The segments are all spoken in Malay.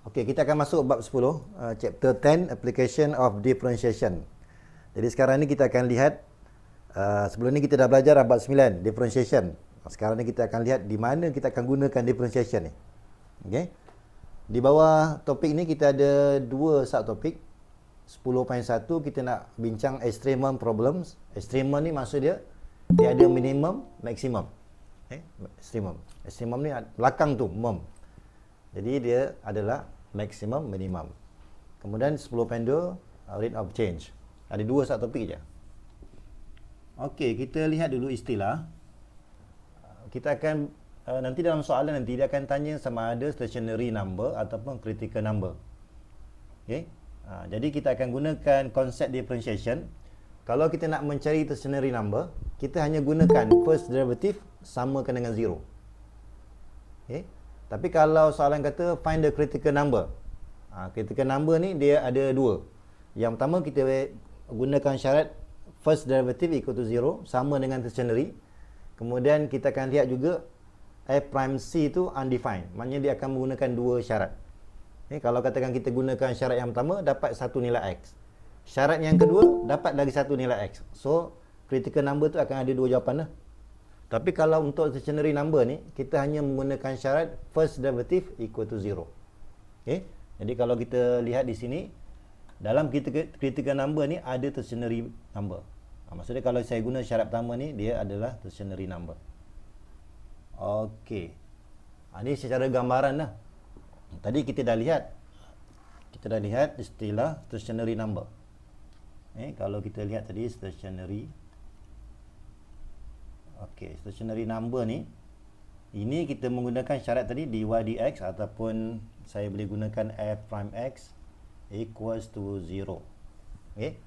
Okey, kita akan masuk bab 10, chapter 10, application of differentiation. Jadi sekarang ni kita akan lihat, sebelum ni kita dah belajar bab 9, differentiation. Sekarang ni kita akan lihat di mana kita akan gunakan differentiation ni. Okey. Di bawah topik ni kita ada dua subtopik. 10.1 kita nak bincang extremum problems. Extremum ni maksud dia ada minimum, maksimum. Extremum. Extremum ni belakang tu, mum. Jadi dia adalah maximum, minimum. Kemudian 10.2 rate of change. Ada dua subtopik je. Okey, kita lihat dulu istilah. Kita akan nanti dalam soalan nanti dia akan tanya sama ada stationary number ataupun critical number. Okey. Jadi kita akan gunakan konsep differentiation. Kalau kita nak mencari stationary number, kita hanya gunakan first derivative samakan dengan 0. Okey. Tapi kalau soalan kata find the critical number. Critical number ni dia ada dua. Yang pertama kita gunakan syarat first derivative equal to 0 sama dengan stationary. Kemudian kita akan lihat juga f prime c itu undefined. Maknanya dia akan menggunakan dua syarat. Kalau katakan kita gunakan syarat yang pertama dapat satu nilai x. Syarat yang kedua dapat lagi satu nilai x. So critical number tu akan ada dua jawapan lah. Tapi kalau untuk stationary number ni, kita hanya menggunakan syarat first derivative equal to 0. Okay? Jadi kalau kita lihat di sini, dalam critical number ni ada stationary number. Maksudnya kalau saya guna syarat pertama ni, dia adalah stationary number. Okey. Ini secara gambaran lah. Tadi kita dah lihat. Kita dah lihat istilah stationary number. Kalau kita lihat tadi stationary. Okey, stationary number ni, ini kita menggunakan syarat tadi dy dx ataupun saya boleh gunakan f prime x equals to 0. Okey.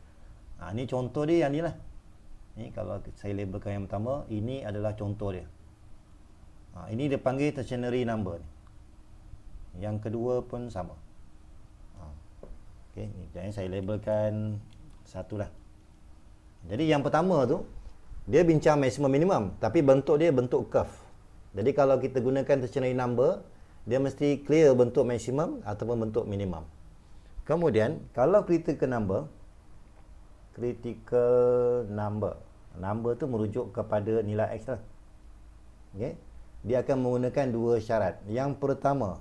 Ini contoh dia yang ni lah. Kalau saya labelkan yang pertama, ini adalah contoh dia. Ini dia panggil stationary number ni. Yang kedua pun sama. Okey, jadi saya labelkan satulah. Jadi yang pertama tu dia bincang maximum minimum, tapi bentuk dia bentuk curve. Jadi kalau kita gunakan stationary number, dia mesti clear bentuk maximum ataupun bentuk minimum. Kemudian kalau critical number, number tu merujuk kepada nilai x lah. Okey. Dia akan menggunakan dua syarat. Yang pertama,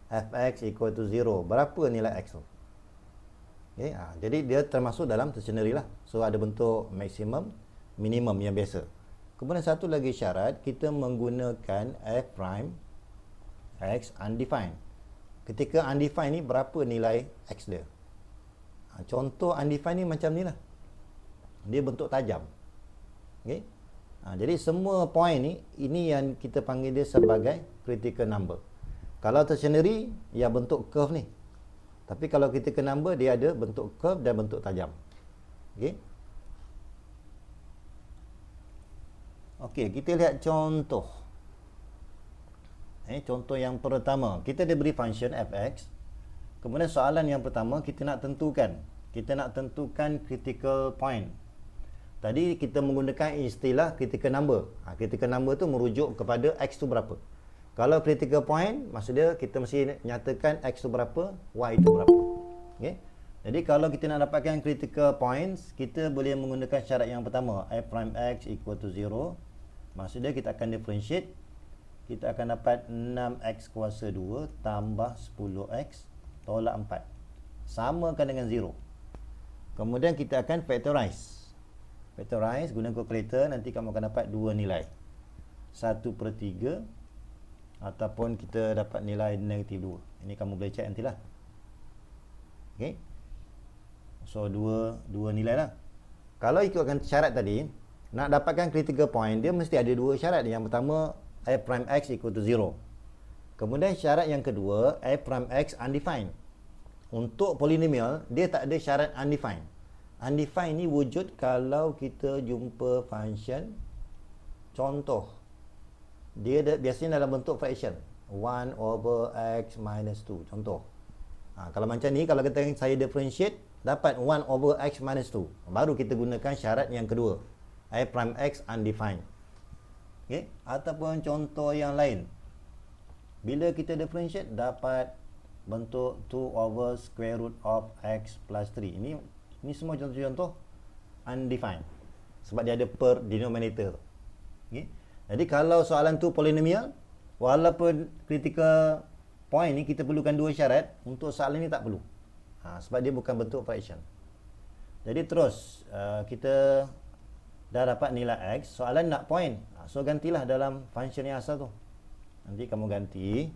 fx equal to 0. Berapa nilai x tu? Okay. Jadi dia termasuk dalam stationary lah. So ada bentuk maximum, minimum yang biasa. Kemudian satu lagi syarat, kita menggunakan f prime x undefined. Ketika undefined ni berapa nilai x dia? Contoh undefined ni macam ni lah. Dia bentuk tajam. Okay? Jadi semua point ni, ini yang kita panggil dia sebagai critical number. Kalau stationary, ya bentuk curve ni. Tapi kalau critical number, dia ada bentuk curve dan bentuk tajam. Okay? Okey, kita lihat contoh. Contoh yang pertama, kita diberi function fx. Kemudian soalan yang pertama, kita nak tentukan critical point. Tadi kita menggunakan istilah critical number. Critical number tu merujuk kepada x tu berapa. Kalau critical point, maksudnya kita mesti nyatakan x tu berapa, y tu berapa. Okey. Jadi kalau kita nak dapatkan critical points, kita boleh menggunakan syarat yang pertama, f prime x equal to 0. Maksudnya kita akan differentiate. Kita akan dapat 6x kuasa 2 tambah 10x tolak 4. Samakan dengan 0. Kemudian kita akan factorize. Factorize, guna calculator, nanti kamu akan dapat dua nilai. 1/3 ataupun kita dapat nilai negatif 2. Ini kamu boleh cek nantilah. Okay. So dua nilai lah. Kalau ikutkan syarat tadi, nak dapatkan critical point, dia mesti ada dua syarat. Yang pertama, f prime x equal to 0. Kemudian syarat yang kedua, f prime x undefined. Untuk polinomial, dia tak ada syarat undefined. Undefined ni wujud kalau kita jumpa function. Contoh, dia biasanya dalam bentuk fraction, 1/x minus 2. Contoh. Kalau macam ni, kalau kita saya differentiate, dapat 1/x minus 2. Baru kita gunakan syarat yang kedua, f prime x undefined. Ataupun contoh yang lain, bila kita differentiate dapat bentuk 2 over square root of x plus 3. Ini semua contoh-contoh undefined sebab dia ada per denominator. Okay. Jadi kalau soalan tu polinomial, walaupun critical point ni kita perlukan dua syarat, untuk soalan ni tak perlu. Sebab dia bukan bentuk fraction. Jadi terus kita dah dapat nilai x, soalan nak point. So gantilah dalam function yang asal tu. Nanti kamu ganti,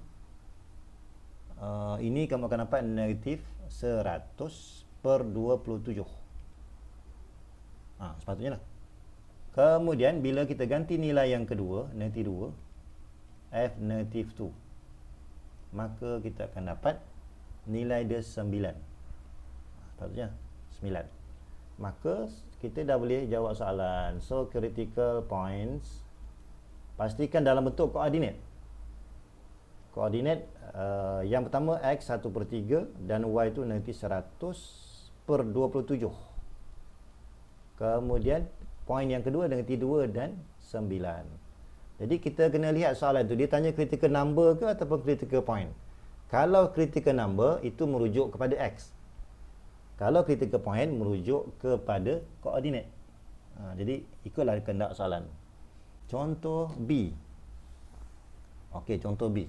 ini kamu akan dapat negatif 100 per 27. Sepatutnya lah. Kemudian bila kita ganti nilai yang kedua, negatif 2, f negatif 2, maka kita akan dapat nilai dia 9. Sepatutnya 9. Maka kita dah boleh jawab soalan. So critical points pastikan dalam bentuk koordinat. Koordinat yang pertama x 1/3 dan y itu negatif 100 per 27. Kemudian poin yang kedua negatif 2 dan 9. Jadi kita kena lihat soalan tu, dia tanya critical number ke ataupun critical point. Kalau critical number itu merujuk kepada x. Kalau critical point merujuk kepada koordinat. Jadi ikutlah kehendak soalan. Contoh B. Okey, contoh B.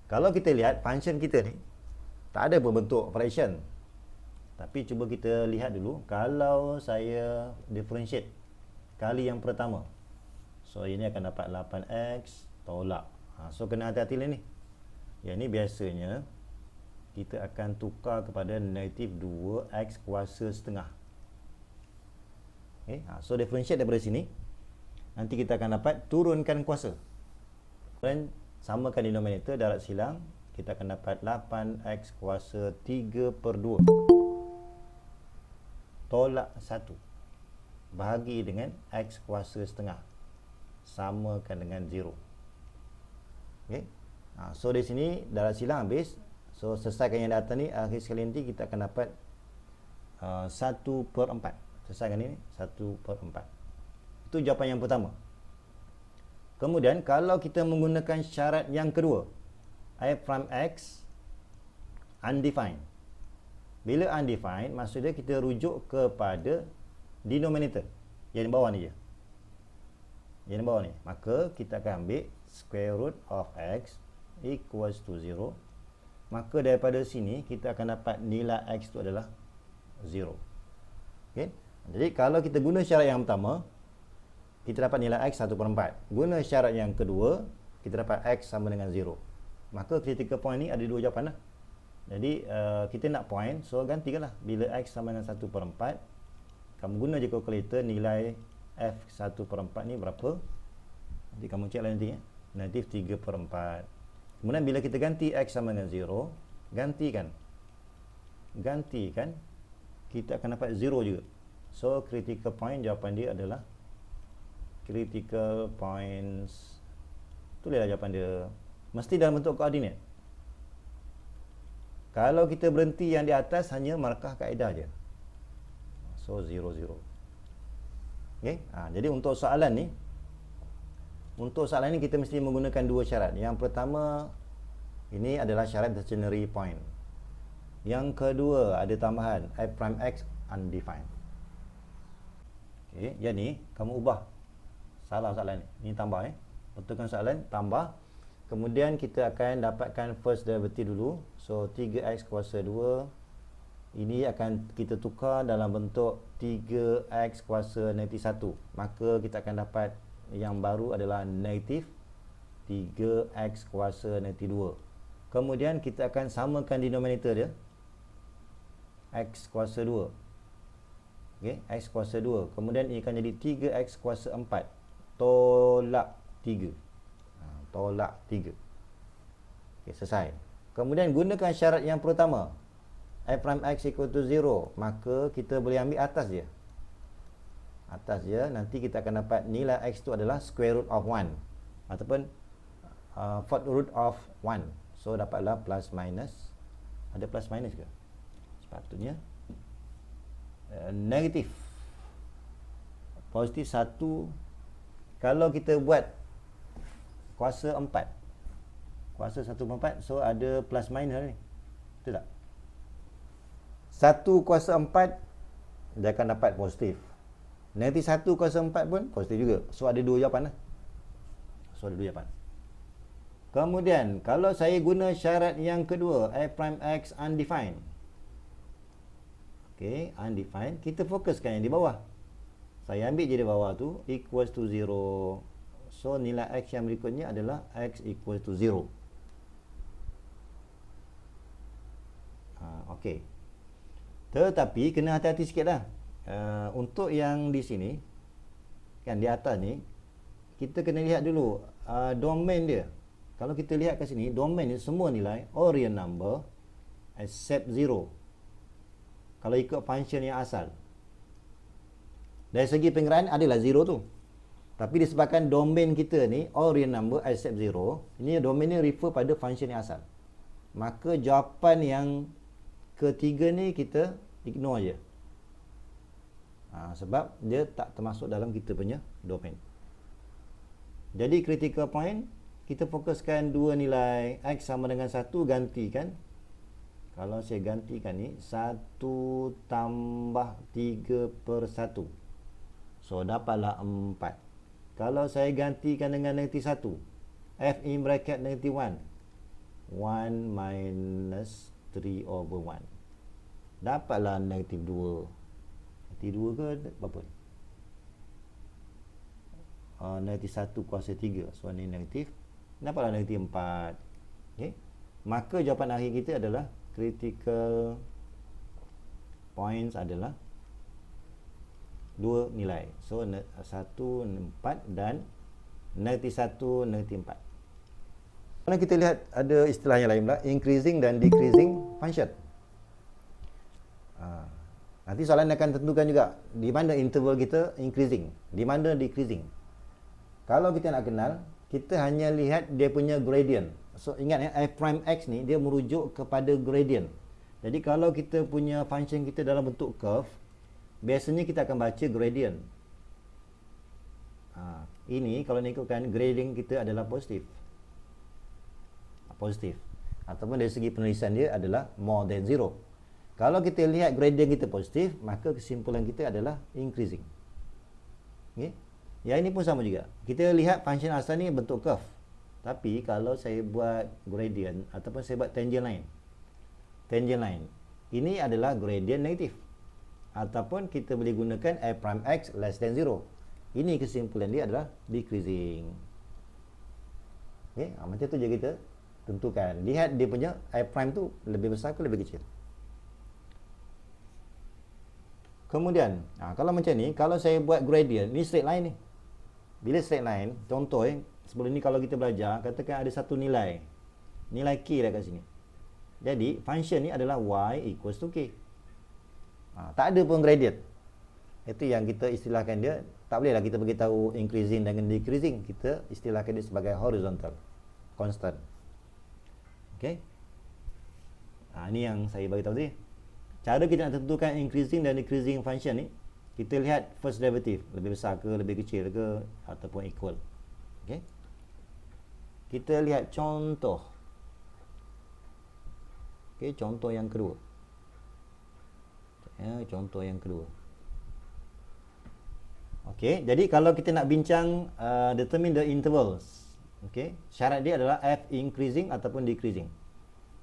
Kalau kita lihat function kita ni tak ada berbentuk fraction. Tapi cuba kita lihat dulu, kalau saya differentiate kali yang pertama, so ini akan dapat 8x tolak. So kena hati-hati lah ni. Yang ni biasanya kita akan tukar kepada negatif 2x kuasa setengah. Okay. So differentiate daripada sini, nanti kita akan dapat turunkan kuasa dan samakan denominator, darat silang, kita akan dapat 8x kuasa 3/2 tolak 1 bahagi dengan x kuasa setengah, samakan dengan 0. Okay. So di sini darat silang habis. So selesaikan yang atas ni, akhir sekali nanti kita akan dapat 1/4. Selesaikan ini 1/4. Itu jawapan yang pertama. Kemudian kalau kita menggunakan syarat yang kedua, f prime x undefined. Bila undefined, maksudnya kita rujuk kepada denominator yang di bawah ni je. Yang di bawah ni. Maka kita akan ambil square root of x equals to 0. Maka daripada sini kita akan dapat nilai x itu adalah 0. Okay. Jadi kalau kita guna syarat yang pertama, kita dapat nilai x 1/4. Guna syarat yang kedua, kita dapat x sama dengan 0. Maka critical point ni ada dua jawapan lah. Jadi kita nak point, so gantikanlah. Bila x sama dengan 1/4, kamu guna je calculator, nilai f 1/4 ni berapa. Nanti kamu cek lah nanti ya. Negatif 3/4. Kemudian bila kita ganti x sama dengan 0, gantikan, kita akan dapat 0 juga. So critical point, jawapan dia adalah critical points. Tulislah jawapan dia. Mesti dalam bentuk koordinat. Kalau kita berhenti yang di atas, hanya markah kaedah je. So 0, 0. Okay? Jadi untuk soalan ni kita mesti menggunakan dua syarat. Yang pertama, ini adalah syarat dictionary point. Yang kedua, ada tambahan f prime x undefined. Okay, yang ni kamu ubah. Salah soalan ni. Ini tambah betulkan soalan, tambah. Kemudian kita akan dapatkan first derivative dulu. So 3x kuasa 2. Ini akan kita tukar dalam bentuk 3x kuasa negatif 1. Maka kita akan dapat yang baru adalah negatif 3x kuasa negatif 2. Kemudian kita akan samakan denominator dia, x kuasa 2. Okay, x kuasa 2. Kemudian ini akan jadi 3x kuasa 4 tolak 3. Tolak 3. Okay, selesai. Kemudian gunakan syarat yang pertama, f prime x equal to 0. Maka kita boleh ambil atas je. Nanti kita akan dapat nilai x itu adalah square root of 1 ataupun fourth root of 1. So dapatlah plus minus. Ada plus minus ke? Sepatutnya negatif. Positif 1. Kalau kita buat kuasa 4, kuasa 1/4, so ada plus minus ni. Betul tak? 1 kuasa 4 dia akan dapat positif. Negatif 1 kuasa 4 pun positif juga. So ada dua jawapan lah. Kemudian kalau saya guna syarat yang kedua, f prime x undefined. Okey, undefined, kita fokuskan yang di bawah. Saya ambil je di bawah tu equals to 0. So nilai x yang berikutnya adalah x equals to 0. Okey. Tetapi kena hati-hati sikit dah. Untuk yang di sini, kan di atas ni, kita kena lihat dulu domain dia. Kalau kita lihat kat sini, domain ni semua nilai all real number except 0. Kalau ikut function yang asal. Dari segi pengiraan adalah 0 tu. Tapi disebabkan domain kita ni all real number except 0, ini domain ni refer pada function yang asal. Maka jawapan yang ketiga ni kita ignore je. Sebab dia tak termasuk dalam kita punya domain. Jadi critical point, kita fokuskan dua nilai x sama dengan 1, gantikan. Kalau saya gantikan ni 1 tambah 3 per 1, so dapatlah 4. Kalau saya gantikan dengan negatif 1, f in bracket negatif 1, 1 minus 3 over 1, dapatlah negatif 2. Negatif 2 ke berapa? Negatif 1 kuasa 3, so ni negatif, dapatlah negatif 4. Okay? Maka jawapan akhir kita adalah critical points adalah dua nilai. So 1, 4 dan negatif 1, negatif 4. Kalau kita lihat ada istilah yang lain pula, increasing dan decreasing function. Nanti soalan akan tentukan juga di mana interval kita increasing, di mana decreasing. Kalau kita nak kenal, kita hanya lihat dia punya gradient. So ingat ya, f prime x ni dia merujuk kepada gradient. Jadi kalau kita punya function kita dalam bentuk curve, biasanya kita akan baca gradient. Ini kalau nak ikutkan gradient kita adalah positif. Positif. Ataupun dari segi penulisan dia adalah more than 0. Kalau kita lihat gradient kita positif, maka kesimpulan kita adalah increasing. Okay? Yang ini pun sama juga. Kita lihat function asal ni bentuk curve. Tapi kalau saya buat gradient ataupun saya buat tangent line. Tangent line. Ini adalah gradient negatif. Ataupun kita boleh gunakan f prime x less than 0. Ini kesimpulan dia adalah decreasing. Okay? Macam tu je kita tentukan. Lihat dia punya f prime tu lebih besar ke lebih kecil. Kemudian, kalau macam ni, kalau saya buat gradient, ni straight line ni. Bila straight line, contoh sebelum ni kalau kita belajar, katakan ada satu nilai. Nilai k dah kat sini. Jadi, function ni adalah y equals to k. Tak ada pun gradient. Itu yang kita istilahkan dia. Tak bolehlah kita beritahu increasing dengan decreasing. Kita istilahkan dia sebagai horizontal. Constant. Okay. Ini yang saya beritahu tadi. Cara kita nak tentukan increasing dan decreasing function ni, kita lihat first derivative, lebih besar ke, lebih kecil ke, ataupun equal. Okay. Kita lihat contoh. Okay, contoh yang kedua. Contoh yang kedua. Okay, jadi kalau kita nak bincang determine the intervals. Okay, syarat dia adalah f increasing ataupun decreasing.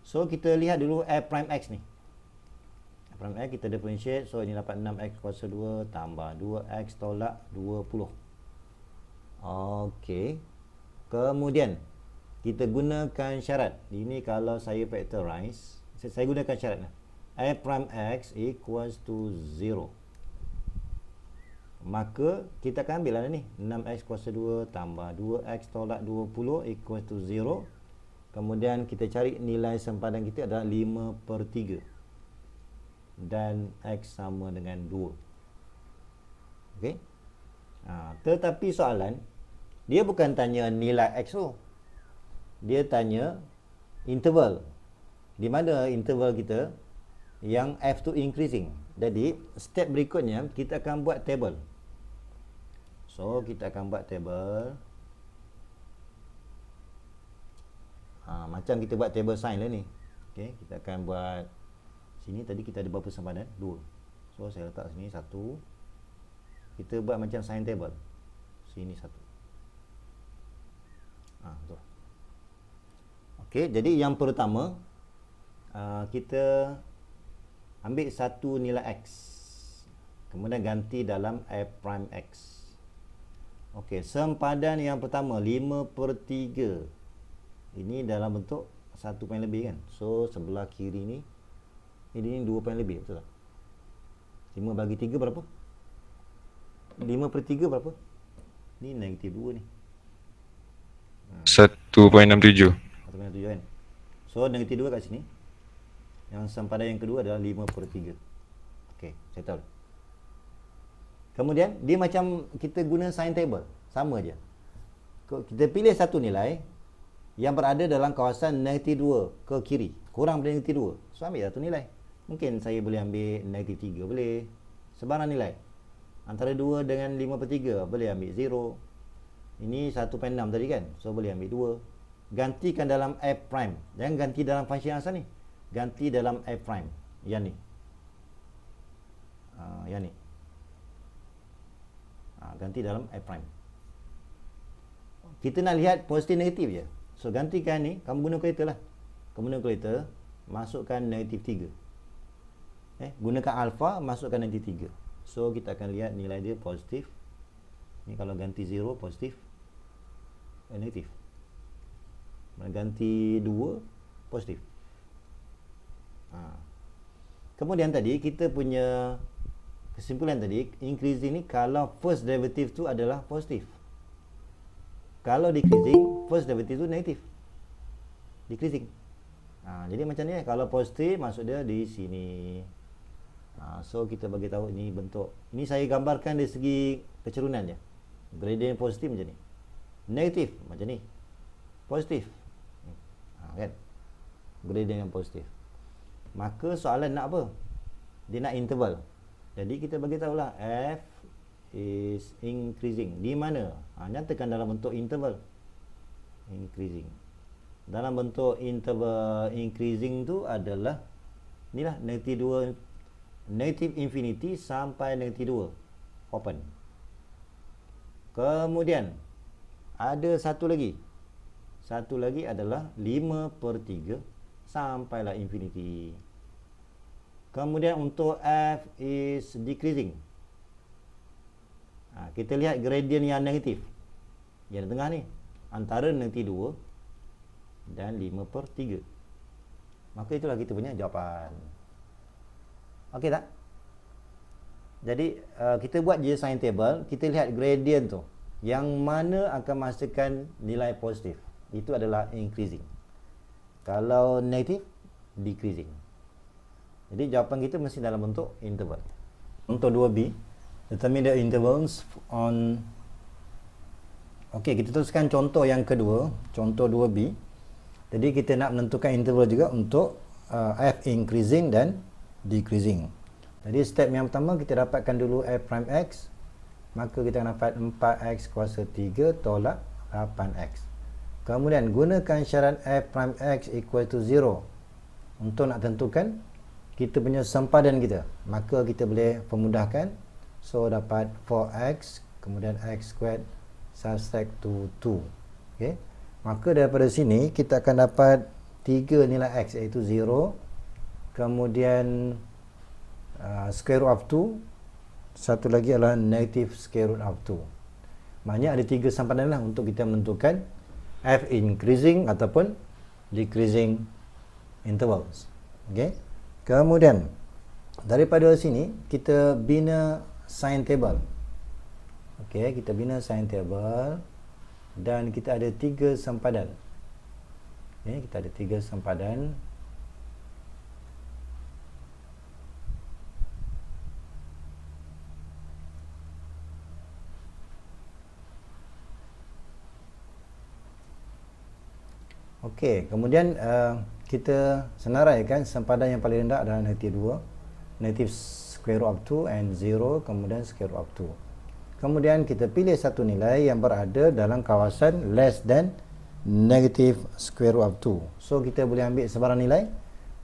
So kita lihat dulu f prime x ni. Prime x kita differentiate, so ini dapat 6x kuasa 2 tambah 2x tolak 20. Okey. Kemudian kita gunakan syarat. Ini kalau saya factorize, saya gunakan syarat f prime x equals to 0. Maka kita akan ambil lah ni 6x kuasa 2 tambah 2x tolak 20 equals to 0. Kemudian kita cari nilai sempadan kita adalah 5 per 3. Dan x sama dengan 2. Okey. Tetapi soalan dia bukan tanya nilai x tu. Dia tanya interval. Di mana interval kita yang f tu increasing. Jadi step berikutnya kita akan buat table. So kita akan buat table. Macam kita buat table sign lah ni. Okey, kita akan buat sini tadi kita ada berapa sempadan? 2. So saya letak sini 1. Kita buat macam sign table. Sini 1. Betul. Okey, jadi yang pertama kita ambil satu nilai x, kemudian ganti dalam f prime x. Okey, sempadan yang pertama 5/3. Ini dalam bentuk 1 poin lebih kan. So sebelah kiri ni ini 2 poin lebih, betul tak? 5 bagi 3 berapa? 5/3 berapa? Ni negatif 2 ni. 1.67. 1.7 kan. So negatif 2 kat sini. Yang sempadan yang kedua adalah 5/3. Okey, saya tahu. Kemudian dia macam kita guna sign table, sama je. Kita pilih satu nilai yang berada dalam kawasan negatif 2 ke kiri, kurang dari negatif 2. So ambil satu nilai. Mungkin saya boleh ambil negatif 3, boleh. Sebarang nilai. Antara 2 dengan 5/3 boleh ambil 0. Ini 1.6 tadi kan. So boleh ambil 2. Gantikan dalam f prime. Jangan ganti dalam function asal ni. Ganti dalam f prime. Yang ni. Yang ni. Ganti dalam f prime. Kita nak lihat positif negatif je. So gantikan ni, kamu guna kalkulator lah. Kamu guna kalkulator, masukkan negatif 3. Gunakan alpha, masukkan negatif 3. So kita akan lihat nilai dia positif. Ni kalau ganti 0 positif, negatif. Ganti 2 positif. Kemudian tadi kita punya kesimpulan tadi, increasing ni kalau first derivative tu adalah positif. Kalau decreasing, first derivative tu negatif. Decreasing. Jadi macam ni, kalau positif maksud dia di sini. So kita bagi tahu ini bentuk. Ini saya gambarkan dari segi kecerunan je. Gradient positif macam ni. Negatif macam ni. Positif. Kan? Gradient yang positif. Maka soalan nak apa? Dia nak interval. Jadi kita bagi tahulah f is increasing. Di mana? Nyatakan dalam bentuk interval. Increasing. Dalam bentuk interval increasing tu adalah inilah negatif 2, negatif infinity sampai negatif 2. Open. Kemudian ada satu lagi. Satu lagi adalah 5/3 sampailah infinity. Kemudian untuk f is decreasing. Kita lihat gradient yang negatif. Yang di tengah ni. Antara negatif 2 dan 5/3. Maka itulah kita punya jawapan. Okey tak? Jadi kita buat je sign table. Kita lihat gradient tu. Yang mana akan menghasilkan nilai positif. Itu adalah increasing. Kalau negatif, decreasing. Jadi jawapan kita mesti dalam bentuk interval. Untuk 2B, determine the intervals on. Okey, kita teruskan contoh yang kedua, contoh 2B. Jadi kita nak menentukan interval juga untuk f increasing dan decreasing. Jadi step yang pertama kita dapatkan dulu f prime x. Maka kita akan dapat 4x kuasa 3 tolak 8x. Kemudian gunakan syarat f prime x equal to 0 untuk nak tentukan kita punya sempadan kita. Maka kita boleh pemudahkan. So dapat 4x kemudian x squared subtract to 2. Okey. Maka daripada sini kita akan dapat 3 nilai x iaitu 0. Kemudian square root of 2. Satu lagi adalah negative square root of 2. Maknanya ada 3 sempadan lah untuk kita menentukan f increasing ataupun decreasing intervals. Okey. Kemudian daripada sini kita bina sign table. Okey, kita bina sign table dan kita ada 3 sempadan. Okey, kita ada 3 sempadan. Okey, kemudian kita senaraikan sempadan yang paling rendah adalah negatif 2, negative square root of 2 and 0, kemudian square root of 2. Kemudian kita pilih satu nilai yang berada dalam kawasan less than negative square root of 2. So kita boleh ambil sebarang nilai.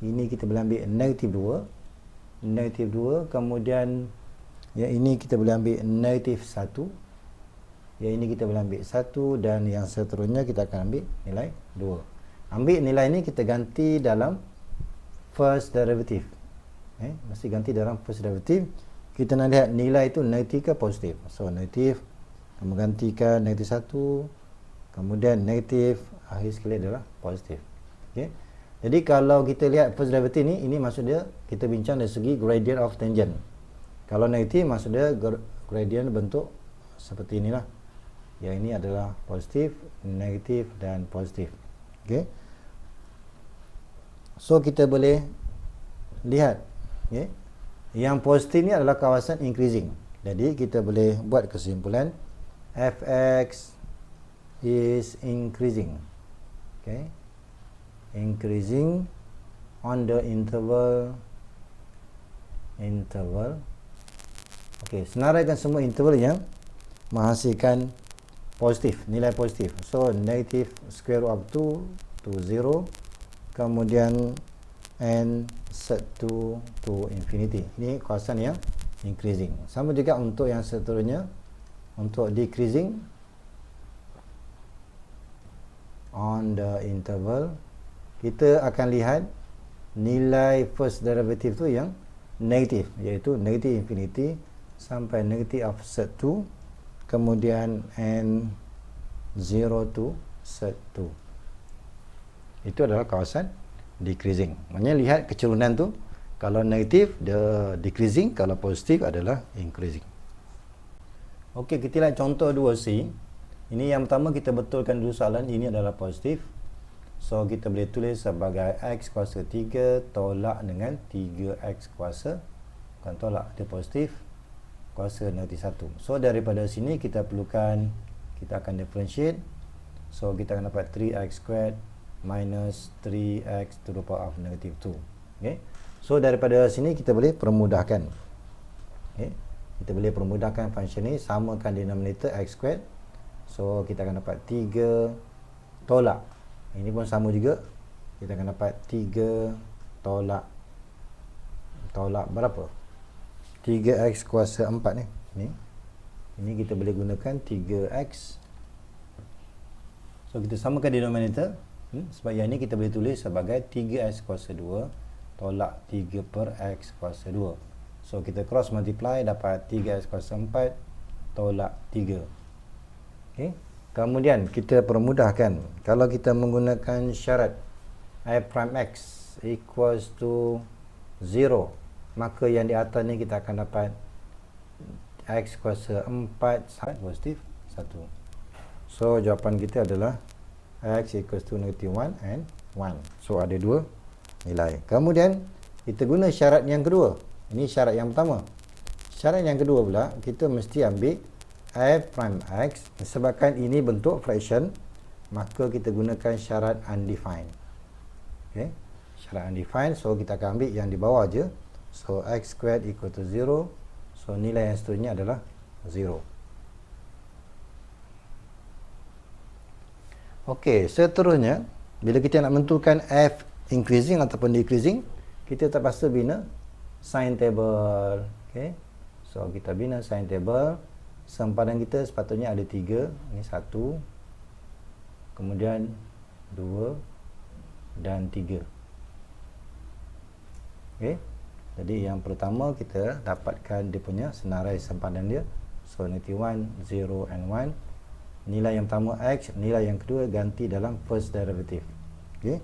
ini kita boleh ambil negatif 2, kemudian yang ini kita boleh ambil negatif 1, yang ini kita boleh ambil 1, dan yang seterusnya kita akan ambil nilai 2. Ambil nilai ini kita ganti dalam first derivative. Mesti ganti dalam first derivative. Kita nak lihat nilai itu negatif ke positif. So negatif, kamu gantikan negatif 1, kemudian negatif, akhir sekali adalah positif. Okay. Jadi kalau kita lihat first derivative ni, ini maksud dia kita bincang dari segi gradient of tangent. Kalau negatif maksud dia gradient bentuk seperti inilah. Yang ini adalah positif, negatif dan positif. Okay. So kita boleh lihat, okay, yang positif ni adalah kawasan increasing. Jadi kita boleh buat kesimpulan fx is increasing. Okay. Increasing on the interval. Okay, senaraikan semua interval yang menghasilkan positif, nilai positif. So negative square root of 2 to 0, kemudian n set to infinity. Ini kawasan yang increasing. Sama juga untuk yang seterusnya, untuk decreasing on the interval, kita akan lihat nilai first derivative tu yang negatif, iaitu negative infinity sampai negative of set 2, kemudian n 0 to set 2. Itu adalah kawasan decreasing. Maknanya lihat kecerunan tu, kalau negatif dia decreasing, kalau positif adalah increasing. Okey, kita lihat contoh 2C. Ini yang pertama, kita betulkan dulu soalan ini adalah positif. So kita boleh tulis sebagai x kuasa 3 tolak dengan 3x kuasa, bukan tolak, dia positif, kuasa negatif 1. So daripada sini kita perlukan, kita akan differentiate. So kita akan dapat 3x squared minus 3x to the power of negative 2. Okay. So daripada sini kita boleh permudahkan. Okay. Kita boleh permudahkan function ni, samakan denominator x squared. So kita akan dapat 3 tolak, ini pun sama juga, kita akan dapat 3 tolak berapa? 3x kuasa 4 ni. Ini kita boleh gunakan 3x. So kita samakan denominator. Sebab yang ni kita boleh tulis sebagai 3x kuasa 2 tolak 3 per x kuasa 2. So kita cross multiply, dapat 3x kuasa 4 tolak 3. Okay. Kemudian kita permudahkan, kalau kita menggunakan syarat f prime x equals to 0, maka yang di atas ni kita akan dapat x kuasa 4 sangat positif 1. So jawapan kita adalah x equals to negative 1 and 1. So ada dua nilai. Kemudian kita guna syarat yang kedua. Ini syarat yang pertama. Syarat yang kedua pula, kita mesti ambil f prime x, sebabkan ini bentuk fraction, maka kita gunakan syarat undefined. Okay. Syarat undefined, so kita akan ambil yang di bawah je. So x squared equal to 0. So nilai yang seterusnya adalah 0. Okey, seterusnya bila kita nak menentukan f increasing ataupun decreasing, kita terpaksa bina sign table. Okey. So kita bina sign table. Sempadan kita sepatutnya ada 3. Ini 1, kemudian 2 dan 3. Okey. Jadi yang pertama kita dapatkan dia punya senarai sempadan dia. So negative 1, 0 and 1. Nilai yang pertama x, nilai yang kedua ganti dalam first derivative. Okey.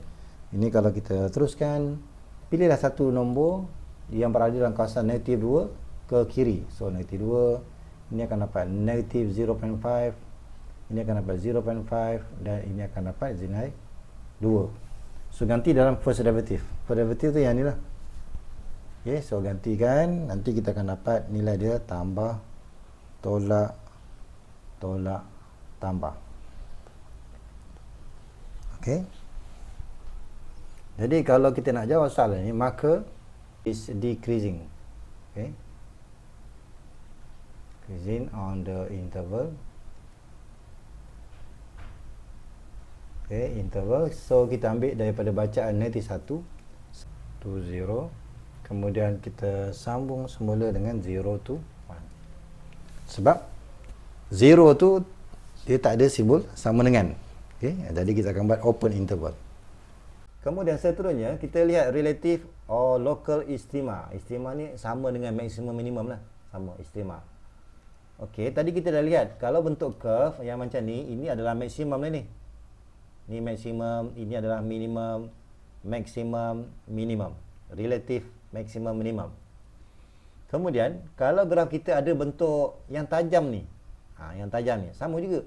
Ini kalau kita teruskan, pilihlah satu nombor yang berada dalam kawasan negatif 2 ke kiri. So negatif 2, ini akan dapat negatif 0.5, ini akan dapat 0.5, dan ini akan dapat nilai 2. So ganti dalam first derivative. First derivative tu yang ni lah. Okay, so gantikan, nanti kita akan dapat nilai dia tambah, tolak, tambah. Okay. Jadi kalau kita nak jawab soalan ni, maka is decreasing. Okay. Decreasing on the interval. Okay, interval. So kita ambil daripada bacaan negatif 1. to 0. Kemudian kita sambung semula dengan 0 to 1. Sebab 0 tu dia tak ada simbol sama dengan. Okey, jadi kita akan buat open interval. Kemudian seterusnya kita lihat relative or local extrema. Extrema ni sama dengan maximum minimum lah. Sama extrema. Okey, tadi kita dah lihat kalau bentuk curve yang macam ni, ini adalah maksimum ni. Ni maksimum, ini adalah minimum, maksimum, minimum. Relative maksimum minimum. Kemudian kalau graf kita ada bentuk yang tajam ni, yang tajam ni sama juga.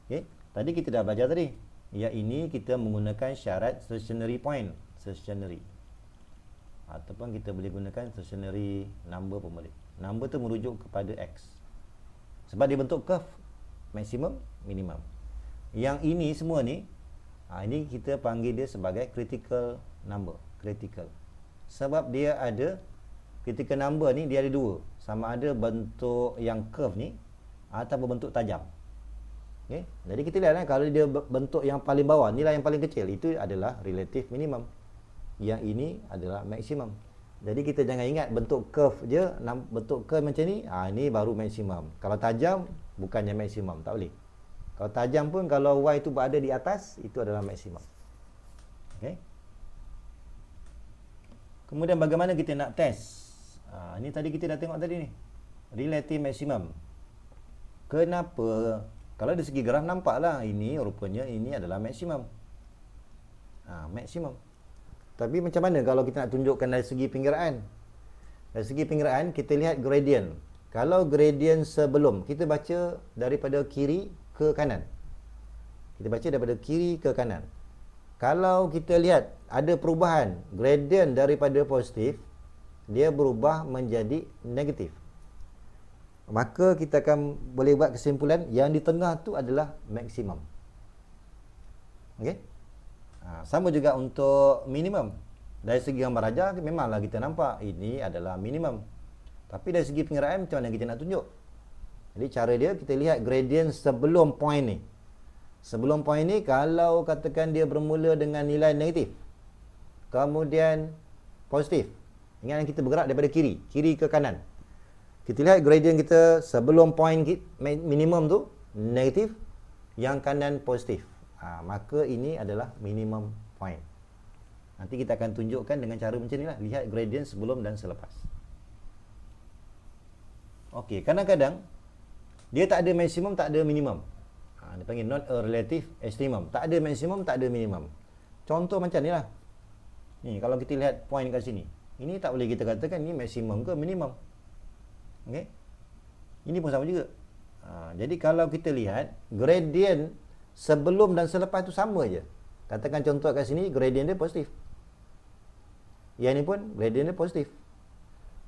Okey, tadi kita dah belajar tadi. Ya, ini kita menggunakan syarat stationary point, stationary. Ataupun kita boleh gunakan stationary number pun boleh. Number tu merujuk kepada x. Sebab dia bentuk curve maksimum, minimum. Yang ini semua ni, ini kita panggil dia sebagai critical number, critical. Sebab dia ada critical number ni, dia ada dua. Sama ada bentuk yang curve ni ataupun bentuk tajam. Okay. Jadi kita lihat kalau dia bentuk yang paling bawah, nilai yang paling kecil, itu adalah relative minimum. Yang ini adalah maksimum. Jadi kita jangan ingat bentuk curve je, bentuk curve macam ni, ini baru maksimum. Kalau tajam, bukannya maksimum, tak boleh. Kalau tajam pun, kalau y itu berada di atas, itu adalah maksimum. Okay. Kemudian bagaimana kita nak test? Ini tadi kita dah tengok tadi ni, relative maximum. Kenapa? Kalau dari segi graf nampaklah ini rupanya ini adalah maksimum. Maksimum. Tapi macam mana kalau kita nak tunjukkan dari segi penggiraan? Dari segi penggiraan kita lihat gradient. Kalau gradient sebelum, kita baca daripada kiri ke kanan. Kita baca daripada kiri ke kanan. Kalau kita lihat ada perubahan gradient daripada positif, dia berubah menjadi negatif. Maka kita akan boleh buat kesimpulan yang di tengah tu adalah maksimum. Okey? Sama juga untuk minimum. Dari segi gambar raja memanglah kita nampak ini adalah minimum. Tapi dari segi penggiraan macam mana kita nak tunjuk? Jadi cara dia kita lihat gradient sebelum point ni. Sebelum point ni kalau katakan dia bermula dengan nilai negatif, kemudian positif. Ingat kita bergerak daripada kiri ke kanan. Kita lihat gradient kita sebelum point minimum tu negatif, yang kanan positif. Maka ini adalah minimum point. Nanti kita akan tunjukkan dengan cara macam ni lah. Lihat gradient sebelum dan selepas. Okey, kadang-kadang dia tak ada maksimum, tak ada minimum. Dia panggil not a relative extremum. Tak ada maksimum, tak ada minimum. Contoh macam ni lah. Ni kalau kita lihat point kat sini. Ini tak boleh kita katakan ni maksimum ke minimum. Okey. Ini pun sama juga. Jadi kalau kita lihat gradient sebelum dan selepas tu sama je. Katakan contoh kat sini gradient dia positif. Yang ni pun gradient dia positif.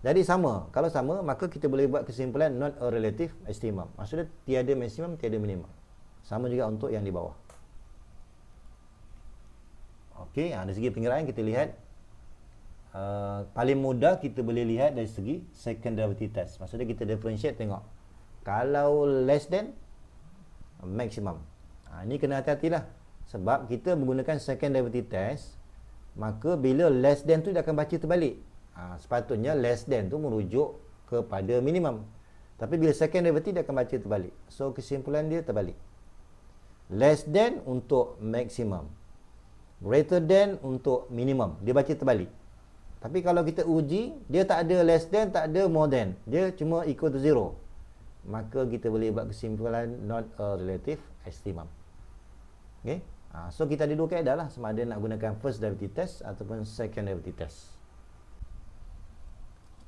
Jadi sama. Kalau sama, maka kita boleh buat kesimpulan not a relative extremum. Maksudnya tiada maksimum, tiada minimum. Sama juga untuk yang di bawah. Okey, dari segi penggiraan kita lihat paling mudah kita boleh lihat dari segi second derivative test. Maksudnya kita differentiate tengok. Kalau less than maximum. Ini kena hati-hatilah. Sebab kita menggunakan second derivative test, maka bila less than tu dia akan baca terbalik. Sepatutnya less than tu merujuk kepada minimum. Tapi bila second derivative dia akan baca terbalik. So kesimpulan dia terbalik. Less than untuk maximum, greater than untuk minimum. Dia baca terbalik. Tapi kalau kita uji, dia tak ada less than, tak ada more than. Dia cuma equal to 0. Maka kita boleh buat kesimpulan not a relative extremum. Okay? So kita ada dua kaedah lah. Sama ada nak gunakan first derivative test ataupun second derivative test.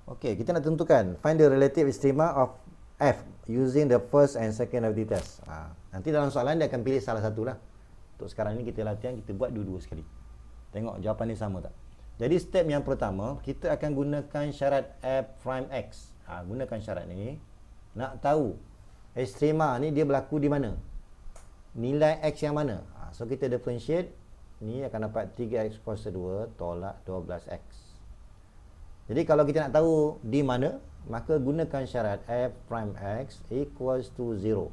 Okay, kita nak tentukan find the relative extrema of f using the first and second derivative test. Nanti dalam soalan dia akan pilih salah satu lah. Untuk sekarang ni kita latihan, kita buat dua-dua sekali. Tengok jawapan ni sama tak? Jadi step yang pertama, kita akan gunakan syarat f prime x. Gunakan syarat ni. Nak tahu ekstrema ni dia berlaku di mana? Nilai x yang mana? So kita differentiate. Ni akan dapat 3x kuasa 2 tolak 12x. Jadi kalau kita nak tahu di mana, maka gunakan syarat f prime x equals to 0.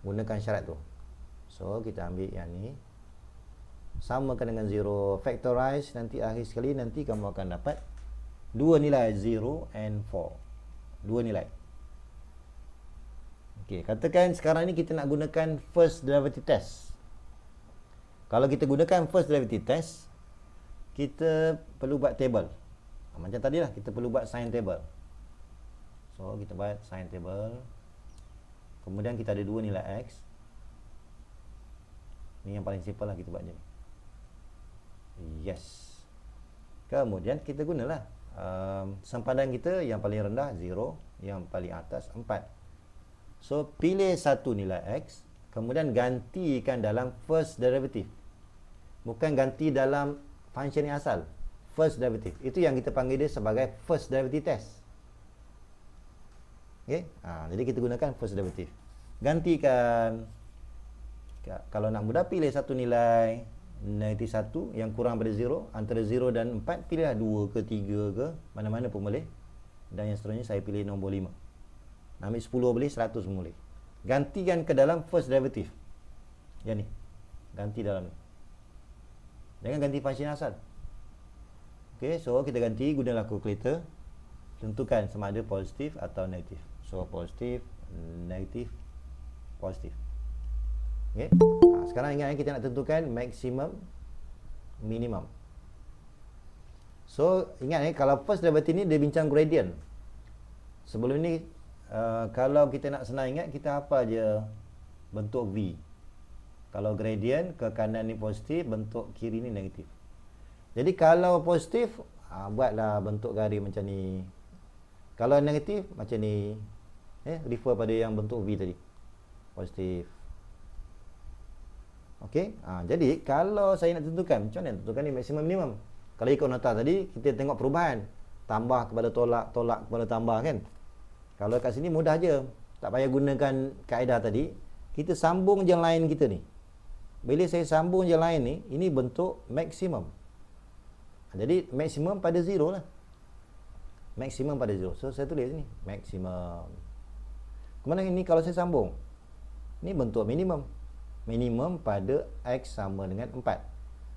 Gunakan syarat tu. So kita ambil yang ni. samakan dengan 0, factorize, nanti akhir sekali nanti kamu akan dapat dua nilai 0 and 4. Dua nilai. Okey, katakan sekarang ni kita nak gunakan first derivative test. Kalau kita gunakan first derivative test, kita perlu buat table. Macam tadi lah, kita perlu buat sign table. So, kita buat sign table. Kemudian kita ada dua nilai X. Ni yang paling simple lah kita buat je. Yes. Kemudian kita gunalah sempadan kita yang paling rendah 0, yang paling atas 4. So pilih satu nilai X, kemudian gantikan dalam first derivative. Bukan ganti dalam function yang asal. First derivative. Itu yang kita panggil dia sebagai first derivative test. Okay? Jadi kita gunakan first derivative. Gantikan, kalau nak mudah, pilih satu nilai negatif 1 yang kurang pada 0. Antara 0 dan 4, pilihlah 2 ke 3 ke, mana-mana pun boleh. Dan yang seterusnya saya pilih nombor 5. Ambil 10 boleh, 100 pun boleh. Gantikan ke dalam first derivative. Yang ni, ganti dalam ni. Jangan ganti function asal. Okay, so kita ganti, gunalah calculator. Tentukan sama ada positif atau negatif. So positif, negatif, positif. Okay. Sekarang ingat kita nak tentukan maksimum, minimum. So ingat kalau first derivative ni dia bincang gradient. Sebelum ni kalau kita nak senang ingat, kita apa je bentuk V. Kalau gradient ke kanan ni positif, bentuk kiri ni negatif. Jadi kalau positif, buatlah bentuk garis macam ni. Kalau negatif macam ni. Refer pada yang bentuk V tadi. Positif. Okey. Jadi kalau saya nak tentukan, macam mana tentukan ni maksimum minimum? Kalau ikut nota tadi, kita tengok perubahan. Tambah kepada tolak, tolak kepada tambah kan. Kalau kat sini mudah je. Tak payah gunakan kaedah tadi. Kita sambung je line kita ni. Bila saya sambung je line ni, ini bentuk maksimum. Jadi maksimum pada 0 lah. Maksimum pada 0. So saya tulis ni maksimum. Kemudian ini kalau saya sambung, ni bentuk minimum. Minimum pada X sama dengan 4.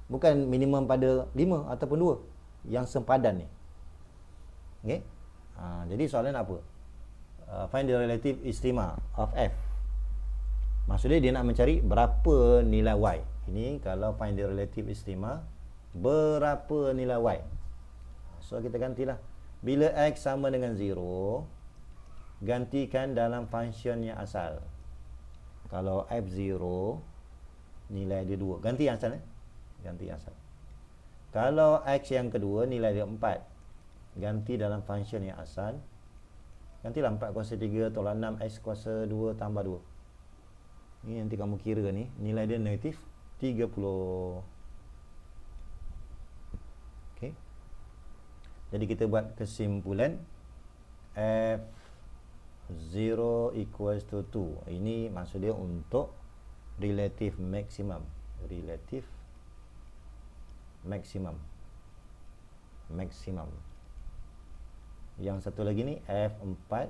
Bukan minimum pada 5 ataupun 2. Yang sempadan ni. Okay? Jadi soalan apa? Find the relative extrema of F. Maksudnya dia nak mencari berapa nilai Y. Ini kalau find the relative extrema, berapa nilai Y. So kita gantilah. Bila X sama dengan 0, gantikan dalam function yang asal. Kalau F0 nilai dia 2, ganti yang asal ganti yang asal. Kalau X yang kedua nilai dia 4, ganti dalam function yang asal. Gantilah 4 kuasa 3 tolak 6 X kuasa 2 tambah 2. Ni nanti kamu kira ni, nilai dia negatif 30. Okey. Jadi kita buat kesimpulan F0 equals to 2. Ini maksud dia untuk relative maximum. Relative maximum. Maximum. Yang satu lagi ni F4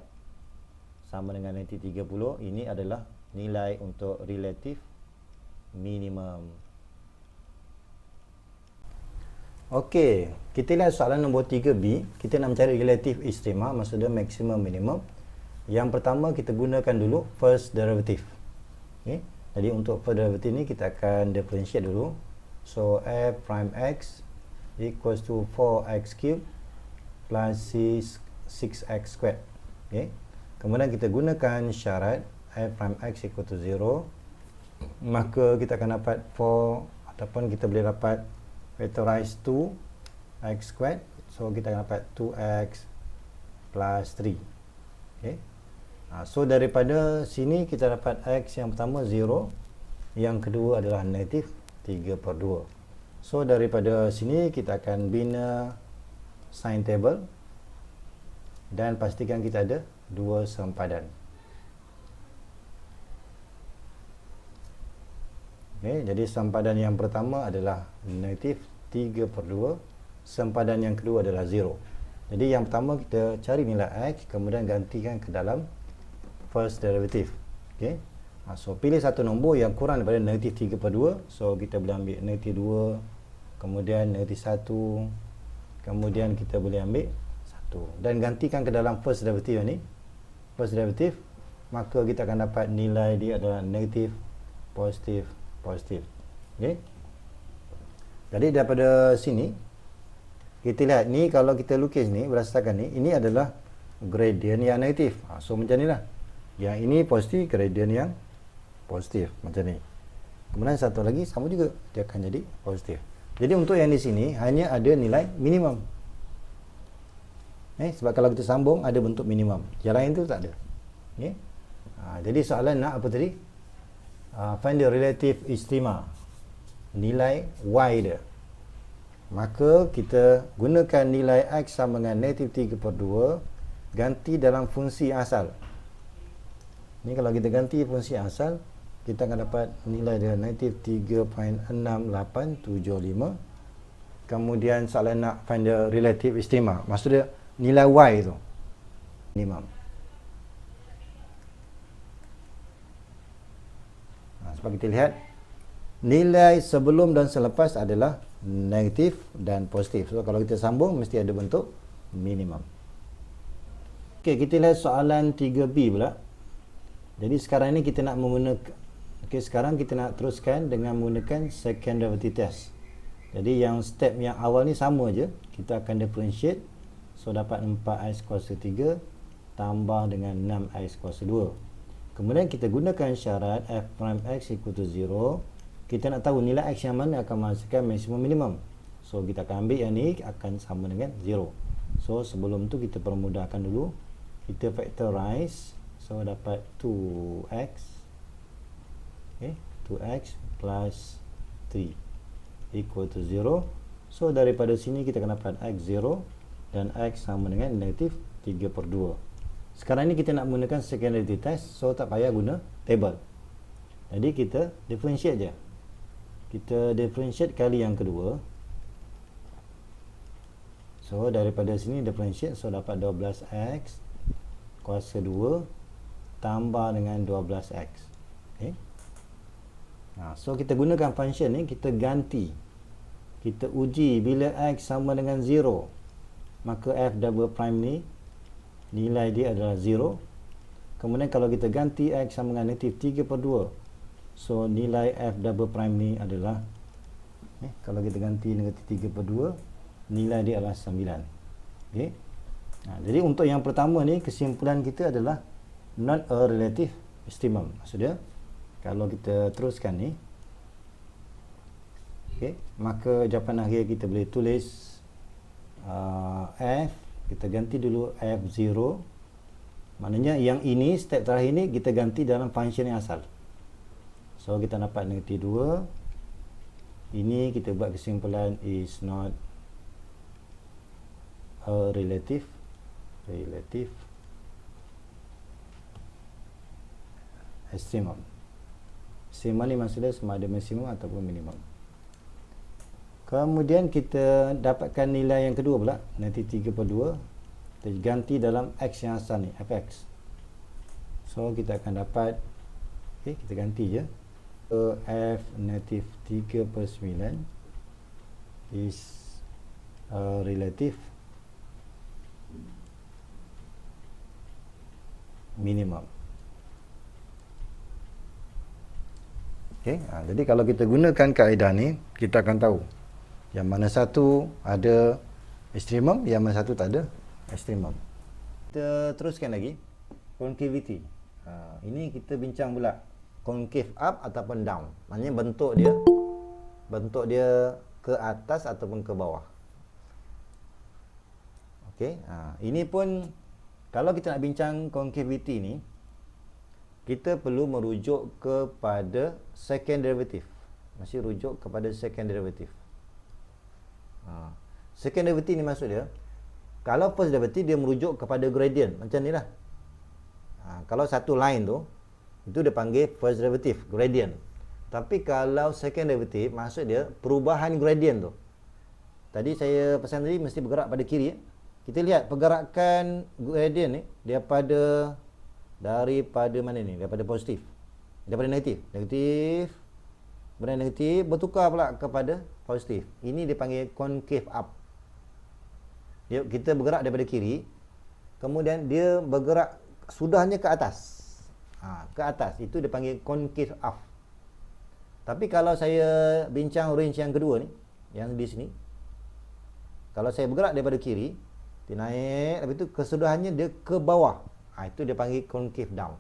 sama dengan negatif 30. Ini adalah nilai untuk relative minimum. Okey, kita lihat soalan nombor 3B. Kita nak mencari relative extrema, maksudnya maximum minimum. Yang pertama kita gunakan dulu first derivative. Okay. Jadi untuk first derivative ni kita akan differentiate dulu. So f prime x equals to 4x cube plus 6x squared. Okay. Kemudian kita gunakan syarat f prime x equal to 0. Maka kita akan dapat 4 ataupun kita boleh dapat factorize 2x squared. So kita akan dapat 2x plus 3. Okay. So daripada sini kita dapat x yang pertama 0, yang kedua adalah negatif 3/2. So daripada sini kita akan bina sign table dan pastikan kita ada dua sempadan. Okay, jadi sempadan yang pertama adalah negatif 3/2, sempadan yang kedua adalah 0. Jadi yang pertama kita cari nilai x, kemudian gantikan ke dalam first derivative. Okay. So pilih satu nombor yang kurang daripada negatif 3/2. So kita boleh ambil negatif 2, kemudian negatif 1, kemudian kita boleh ambil 1 dan gantikan ke dalam first derivative ni. First derivative, maka kita akan dapat nilai dia adalah negatif, positif, positif. Okey. Jadi daripada sini kita lihat ni, kalau kita lukis ni berdasarkan ni, ini adalah gradient yang negatif. So macam ni lah. Yang ini positif, gradient yang positif macam ni. Kemudian satu lagi sama juga, dia akan jadi positif. Jadi untuk yang di sini hanya ada nilai minimum. Sebab kalau kita sambung ada bentuk minimum. Yang lain tu tak ada. Jadi soalan nak apa tadi? Find the relative extrema. Nilai Y dia. Maka kita gunakan nilai X sama dengan negatif 3/2, ganti dalam fungsi asal. Ni kalau kita ganti fungsi asal, kita akan dapat nilai dia negatif 3.6875. Kemudian soalan nak find the relative extrema. Maksud dia nilai Y tu minimum. Sebab kita lihat nilai sebelum dan selepas adalah negatif dan positif. So kalau kita sambung mesti ada bentuk minimum. Okey, kita lihat soalan 3B pula. Jadi sekarang ni kita nak menggunakan, sekarang kita nak teruskan dengan menggunakan second derivative test. Jadi yang step yang awal ni sama je. Kita akan differentiate. So dapat 4x kuasa 3 tambah dengan 6x kuasa 2. Kemudian kita gunakan syarat f prime x equal to 0. Kita nak tahu nilai x yang mana akan menghasilkan maksimum minimum. So kita akan ambil yang ni akan sama dengan 0. So sebelum tu kita permudahkan dulu. Kita factorize. So dapat 2x. Okay, 2x plus 3 equal to 0. So daripada sini kita akan dapat x0 dan x sama dengan negatif 3/2. Sekarang ni kita nak menggunakan second derivative test. So tak payah guna table. Jadi kita differentiate je. Kita differentiate kali yang kedua. So daripada sini differentiate. So dapat 12x kuasa 2 tambah dengan 12x. Okay. So kita gunakan function ni, kita ganti. Kita uji bila x sama dengan 0. Maka f double prime ni nilai dia adalah 0. Kemudian kalau kita ganti x sama dengan negatif 3/2. So nilai f double prime ni adalah kalau kita ganti negatif 3/2, nilai dia adalah 9. Okay. Jadi untuk yang pertama ni, kesimpulan kita adalah not a relative extremum. Maksudnya kalau kita teruskan ni, okay, maka jawapan akhir kita boleh tulis f, kita ganti dulu f0. Maknanya yang ini, step terakhir ni kita ganti dalam function yang asal. So kita dapat negatif 2. Ini kita buat kesimpulan is not a relative extremum. Extremum ni maksudnya sama ada maksimum ataupun minimum. Kemudian kita dapatkan nilai yang kedua pula, negatif 3/2. Kita ganti dalam x yang asal ni, fx. So kita akan dapat, okay, kita ganti je. F negatif 3/9 is a relative minimum. Okay, jadi kalau kita gunakan kaedah ni, kita akan tahu yang mana satu ada ekstremum, yang mana satu tak ada ekstremum. Kita teruskan lagi concavity. Ini kita bincang pula concave up ataupun down. Maknanya bentuk dia ke atas ataupun ke bawah. Okey, ini pun kalau kita nak bincang concavity ni, kita perlu merujuk kepada second derivative. Masih rujuk kepada second derivative. Second derivative ni maksud dia, kalau first derivative dia merujuk kepada gradient, macam ni lah. Kalau satu line tu, itu dia panggil first derivative, gradient. Tapi kalau second derivative, maksud dia perubahan gradient tu. Tadi saya pesan tadi mesti bergerak pada kiri. Kita lihat pergerakan gradient ni daripada mana ni? Daripada positif. daripada negatif. Negatif, kemudian negatif, bertukar pula kepada positif. Ini dipanggil concave up. Kita bergerak daripada kiri, kemudian dia bergerak sudahnya ke atas. Ke atas, itu dipanggil concave up. Tapi kalau saya bincang range yang kedua ni, yang di sini, kalau saya bergerak daripada kiri, dia naik, habis itu kesudahannya dia ke bawah. Itu dia panggil concave down.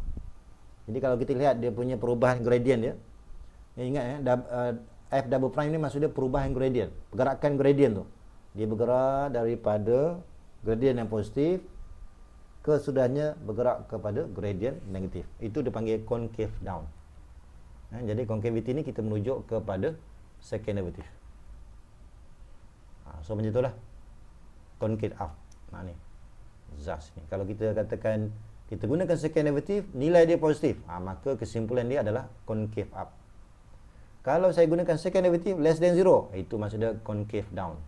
Jadi kalau kita lihat dia punya perubahan gradient dia, ingat F double prime ni maksud dia perubahan gradient, pergerakan gradient tu. Dia bergerak daripada gradient yang positif, kesudahnya bergerak kepada gradient negatif. Itu dipanggil concave down. Jadi concavity ni kita merujuk kepada second derivative. So macam itulah concave up. Ni ZAS ni. Kalau kita katakan kita gunakan second derivative, nilai dia positif, maka kesimpulan dia adalah concave up. Kalau saya gunakan second derivative less than 0, itu maksud dia concave down.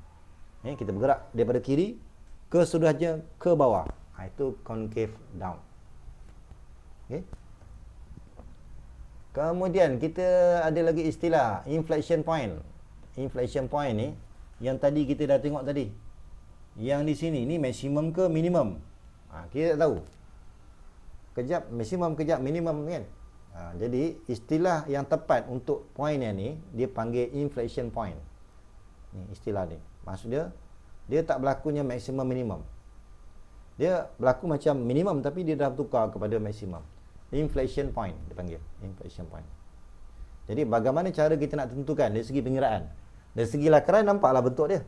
Kita bergerak daripada kiri, kesudahnya ke bawah. Itu concave down. Okay. Kemudian kita ada lagi istilah inflection point. Inflection point ni yang tadi kita dah tengok tadi. Yang di sini ni maksimum ke minimum? Kita tak tahu. Kejap maksimum, kejap minimum kan. Jadi istilah yang tepat untuk point yang ni dia panggil inflection point. Ni istilah ni. Maksud dia tak berlakunya maksimum minimum. Dia berlaku macam minimum tapi dia dah bertukar kepada maksimum. Inflection point dipanggil, inflection point. Jadi bagaimana cara kita nak tentukan dari segi pengiraan? Dari segi lakaran nampaklah bentuk dia.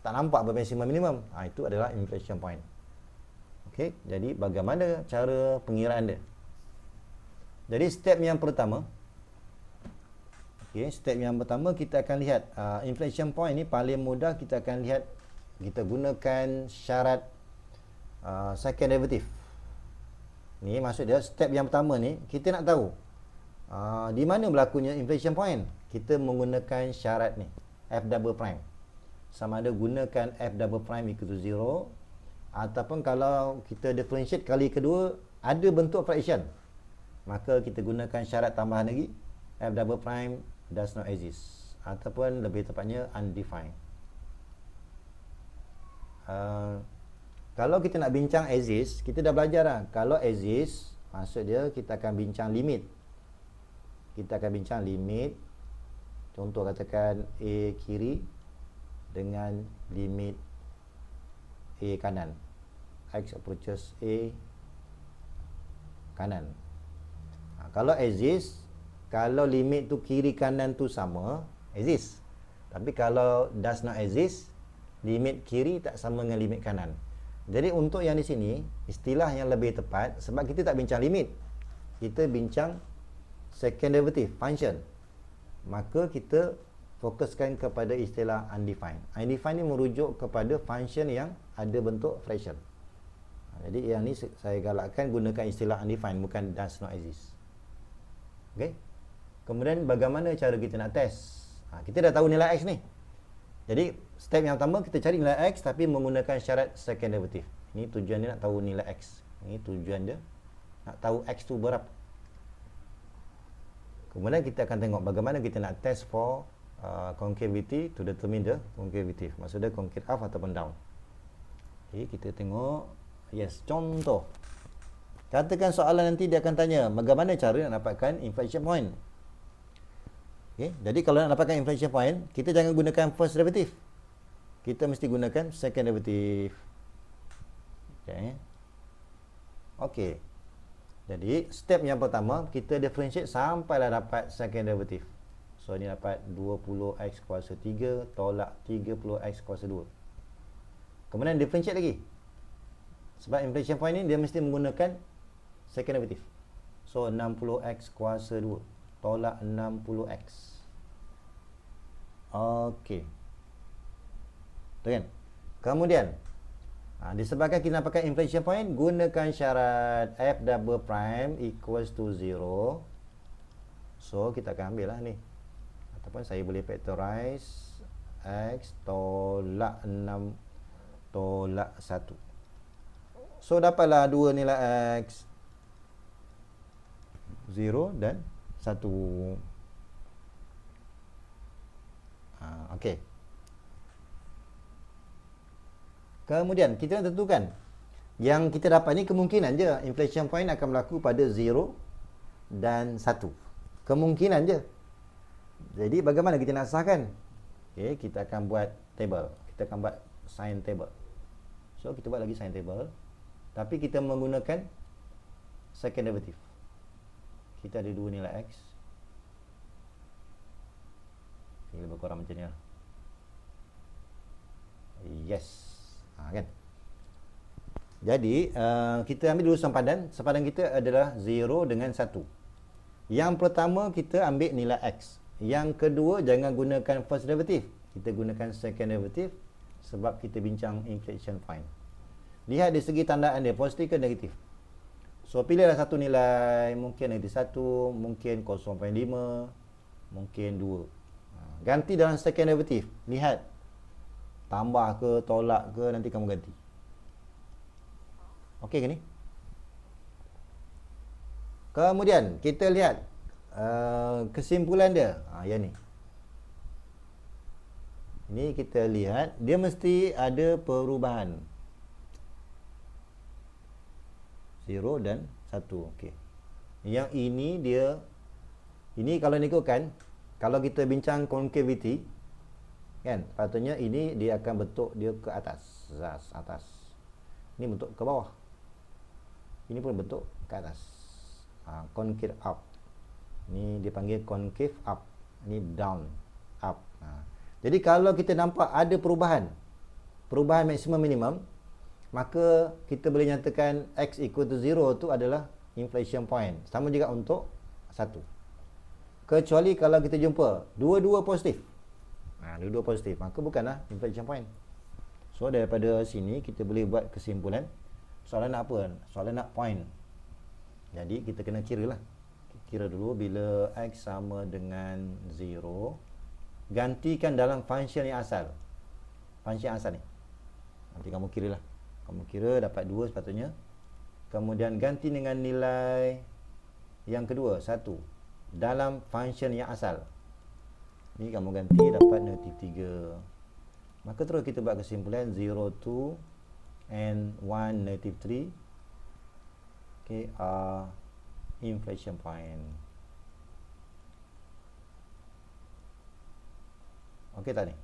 Tak nampak bermaksimum minimum. Itu adalah inflection point. Okey, jadi bagaimana cara pengiraan dia? Jadi step yang pertama, step yang pertama kita akan lihat inflection point ni paling mudah kita akan lihat, kita gunakan syarat second derivative. Ni maksud dia step yang pertama ni kita nak tahu di mana berlakunya inflection point. Kita menggunakan syarat ni F double prime. Sama ada gunakan F double prime equal to 0 ataupun kalau kita differentiate kali kedua ada bentuk fraction, maka kita gunakan syarat tambahan lagi F double prime does not exist ataupun lebih tepatnya undefined. Kalau kita nak bincang exist, kita dah belajar dah. Kalau exist, maksud dia kita akan bincang limit. Kita akan bincang limit. Contoh katakan A kiri dengan limit A kanan. X approaches A kanan. Kalau exist, kalau limit tu kiri kanan tu sama, exist. Tapi kalau does not exist, limit kiri tak sama dengan limit kanan. Jadi untuk yang di sini, istilah yang lebih tepat, sebab kita tak bincang limit, kita bincang second derivative function, maka kita fokuskan kepada istilah undefined. Undefined ni merujuk kepada function yang ada bentuk fraction. Jadi yang ni saya galakkan gunakan istilah undefined, bukan does not exist. Okay. Kemudian bagaimana cara kita nak test? Kita dah tahu nilai X ni. Jadi step yang pertama kita cari nilai X tapi menggunakan syarat second derivative. Ini tujuan dia nak tahu nilai X. Ini tujuan dia nak tahu X tu berapa. Kemudian kita akan tengok bagaimana kita nak test for concavity to determine the concavity. Maksudnya concave up ataupun down. Okay, kita tengok. Yes, contoh. Katakan soalan nanti dia akan tanya bagaimana cara nak dapatkan inflection point. Okay, jadi kalau nak dapatkan inflection point, kita jangan gunakan first derivative. Kita mesti gunakan second derivative. Okay. Okay. Jadi step yang pertama kita differentiate sampailah dapat second derivative. So ini dapat 20x kuasa 3 tolak 30x kuasa 2. Kemudian differentiate lagi. Sebab inflection point ni dia mesti menggunakan second derivative. So 60x kuasa 2 tolak 60x. Okey. Betul kan? Kemudian disebabkan kita nak pakai inflection point, gunakan syarat F double prime equals to 0. So kita akan ambil lah ni, ataupun saya boleh factorize X tolak 6 tolak 1. So dapatlah dua nilai X, 0 dan 1. Okey. Kemudian kita nak tentukan yang kita dapat ni kemungkinan je inflation point akan berlaku pada 0 dan 1. Kemungkinan je. Jadi bagaimana kita nak sahkan? Okey, kita akan buat table. Kita akan buat sign table. So kita buat lagi sign table. Tapi kita menggunakan second derivative. Kita ada dua nilai x. Ini lebih kurang macam ni lah. Yes. Kan? Jadi kita ambil dulu sempadan. Sempadan kita adalah 0 dengan 1. Yang pertama kita ambil nilai x. Yang kedua jangan gunakan first derivative. Kita gunakan second derivative sebab kita bincang inflation point. Lihat dari segi tandaan dia, positif ke negatif. So pilihlah satu nilai, mungkin negatif 1, mungkin 0.5, mungkin 2. Ganti dalam second derivative. Lihat tambah ke, tolak ke, nanti kamu ganti. Okey ke ni? Kemudian kita lihat kesimpulan dia. Yang ni. Ini kita lihat dia mesti ada perubahan 0 dan 1. Okey. Yang ini dia, ini kalau ni ikutkan, kalau kita bincang concavity kan, patutnya ini dia akan bentuk dia ke atas, atas. Ini bentuk ke bawah. Ini pun bentuk ke atas. Concave up. Ni dia panggil concave up. Ni down, up. Jadi kalau kita nampak ada perubahan maksimum minimum, maka kita boleh nyatakan x equal to 0 tu adalah inflation point. Sama juga untuk 1. Kecuali kalau kita jumpa dua-dua positif. Dua-dua positif, maka bukanlah inflation point. So daripada sini kita boleh buat kesimpulan. Soalan nak apa? Soalan nak point. Jadi kita kena kira lah. Kira dulu bila x sama dengan 0, gantikan dalam function yang asal. Function asal ni. Nanti kamu kira lah. Kamu kira dapat 2 sepatutnya. Kemudian ganti dengan nilai yang kedua, 1. Dalam function yang asal. Ni kamu ganti dapat negatif 3. Maka terus kita buat kesimpulan 0, 2 and 1, negatif 3. Okay, inflation point. Okey tak ni?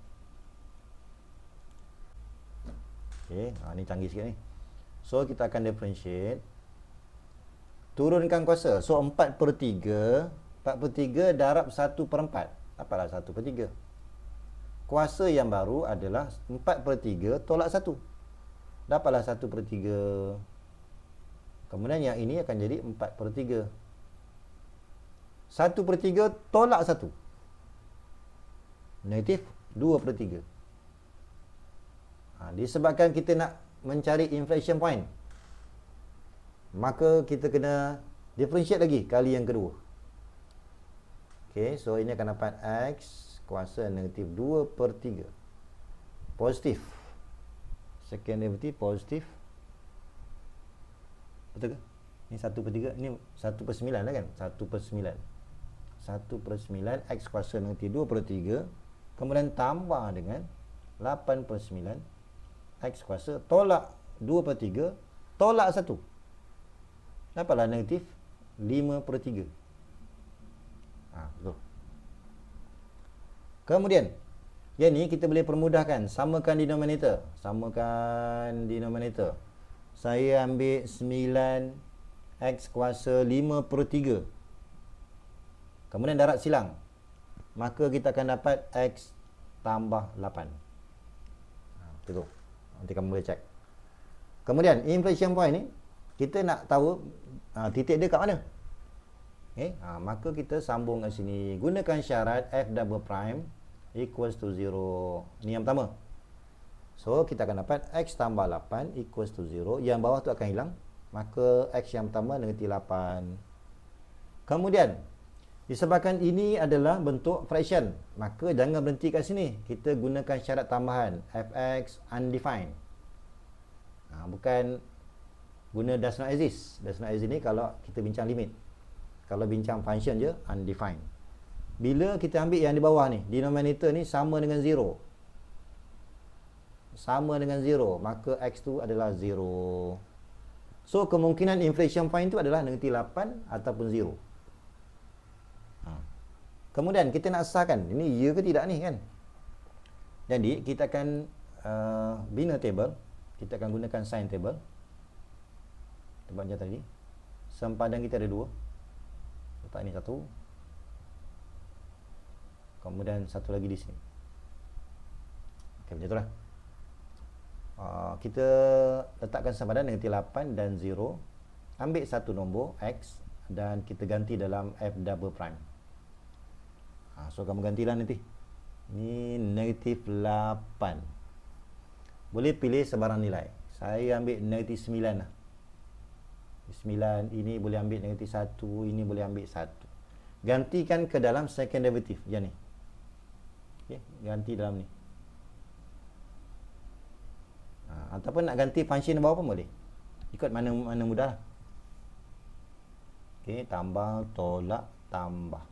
Okey, ni canggih sikit ni. So kita akan differentiate. Turunkan kuasa. So 4/3. 4/3 darab 1/4. Apalah 1/3? Kuasa yang baru adalah 4/3 tolak 1. Dapatlah 1/3. Kemudian yang ini akan jadi 4/3. 1/3 tolak 1. Negatif 2/3. Disebabkan kita nak mencari inflation point, maka kita kena differentiate lagi kali yang kedua. Okay, so ini akan dapat x kuasa negatif 2/3. Positif. Second derivative positif. Betul ke? Ini 1/3. Ini 1/9 lah kan? 1/9. 1/9 x kuasa negatif 2/3. Kemudian tambah dengan 8/9 x kuasa tolak 2/3 tolak 1. Dapatlah negatif 5/3. Betul. Kemudian yang ni kita boleh permudahkan. Samakan denominator. Samakan denominator. Saya ambil 9 x kuasa 5/3. Kemudian darat silang. Maka kita akan dapat x tambah 8. Betul. Nanti kamu boleh cek. Kemudian inflation point ni kita nak tahu titik dia kat mana. Okay? Maka kita sambung kat sini. Gunakan syarat f double prime equals to 0. Ni yang pertama. So kita akan dapat x tambah 8 equals to 0. Yang bawah tu akan hilang. Maka x yang pertama negatif 8. Kemudian disebabkan ini adalah bentuk fraction, maka jangan berhenti kat sini. Kita gunakan syarat tambahan fx undefined. Bukan guna does not exist. Does not exist ni kalau kita bincang limit. Kalau bincang function je, undefined. Bila kita ambil yang di bawah ni, denominator ni sama dengan 0. Sama dengan 0, maka X tu adalah 0. So, kemungkinan inflection point tu adalah negatif 8 ataupun 0. Kemudian, kita nak sahkan, ini ya ke tidak ni kan? Jadi, kita akan bina table. Kita akan gunakan sign table. Tempat macam tadi. Sempadan kita ada 2. Letak ni 1. Kemudian satu lagi di sini. Okey, macam itulah. Kita letakkan sempadan negatif 8 dan 0. Ambil satu nombor X dan kita ganti dalam F double prime. So kamu gantilah nanti. Ini negatif 8. Boleh pilih sebarang nilai. Saya ambil negatif 9 lah. 9, ini boleh ambil negatif 1, ini boleh ambil 1. Gantikan ke dalam second derivative yang ni. Okay, ganti dalam ni. Ataupun nak ganti function bawah pun boleh. Ikut mana mudah. Okey, tambah, tolak, tambah.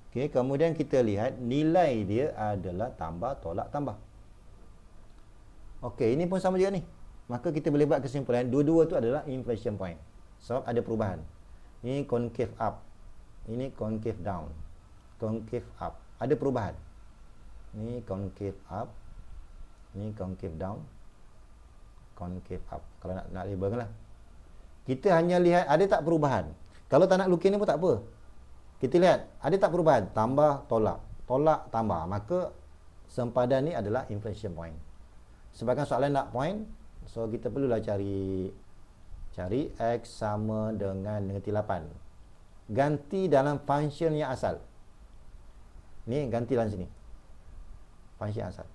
Okey, kemudian kita lihat nilai dia adalah tambah, tolak, tambah. Okey, ini pun sama juga ni. Maka kita boleh buat kesimpulan dua-dua tu adalah inflection point. Sebab ada perubahan. Ini concave up. Ini concave down. Concave up. Ada perubahan. Ini concave up. Ini concave down. Concave up. Kalau nak label lah. Kita hanya lihat ada tak perubahan. Kalau tak nak lukis ni pun tak apa. Kita lihat ada tak perubahan. Tambah, tolak. Tolak, tambah. Maka sempadan ni adalah inflection point. Sebagai soalan nak point, so kita perlulah cari X sama dengan negatif 8. Ganti dalam function yang asal. Ni ganti dalam sini. Function asal.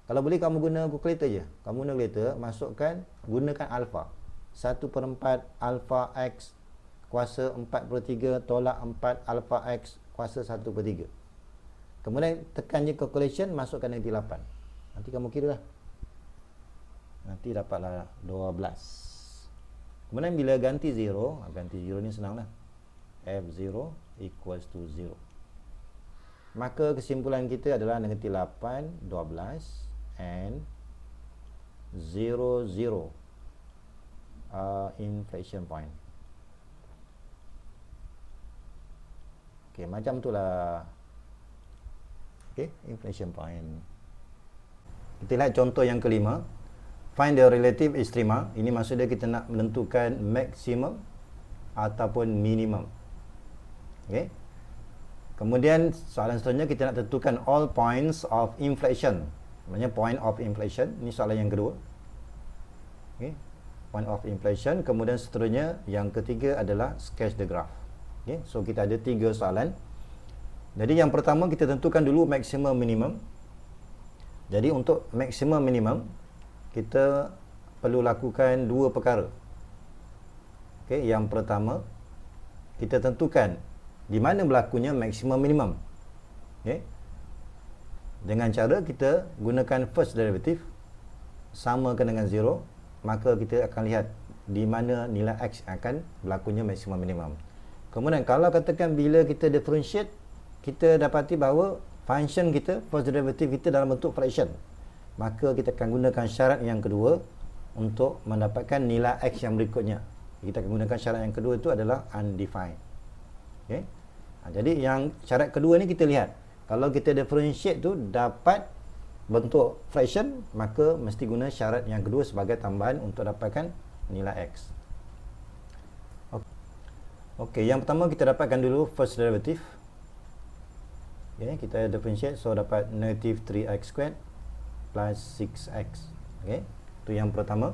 Kalau boleh kamu guna calculator je. Kamu guna calculator, masukkan, gunakan alpha. 1/4 alpha X kuasa 4/3 tolak 4 alpha X kuasa 1/3. Kemudian tekan je calculation, masukkan negatif 8. Nanti kamu kira lah. Nanti dapatlah 12. Kemudian bila ganti 0, ganti 0 ni senang lah. F0 equals to 0. Maka kesimpulan kita adalah negatif 8, 12 and 0, 0 inflection point. Okey, macam itulah. Okey, inflection point. Kita lihat contoh yang kelima. Find the relative extrema. Ini maksudnya kita nak menentukan maksimum ataupun minimum. Okey. Kemudian soalan seterusnya kita nak tentukan all points of inflection. Maksudnya point of inflection. Ini soalan yang kedua. Okey. Point of inflection. Kemudian seterusnya yang ketiga adalah sketch the graph. Okey. So kita ada 3 soalan. Jadi yang pertama kita tentukan dulu maximum minimum. Jadi untuk maximum minimum kita perlu lakukan 2 perkara. Okey, yang pertama kita tentukan di mana berlakunya maksimum minimum. Okey. Dengan cara kita gunakan first derivative samakan dengan 0, maka kita akan lihat di mana nilai X akan berlakunya maksimum minimum. Kemudian kalau katakan bila kita differentiate, kita dapati bahawa function kita, first derivative kita dalam bentuk fraction. Maka kita akan gunakan syarat yang kedua untuk mendapatkan nilai X yang berikutnya. Kita akan gunakan syarat yang kedua itu adalah undefined. Okay. Jadi yang syarat kedua ni kita lihat. Kalau kita differentiate tu dapat bentuk fraction, maka mesti guna syarat yang kedua sebagai tambahan untuk dapatkan nilai X. Okey, yang pertama kita dapatkan dulu first derivative. Okay, kita differentiate, so dapat negative 3x squared plus 6x. Okey, itu yang pertama.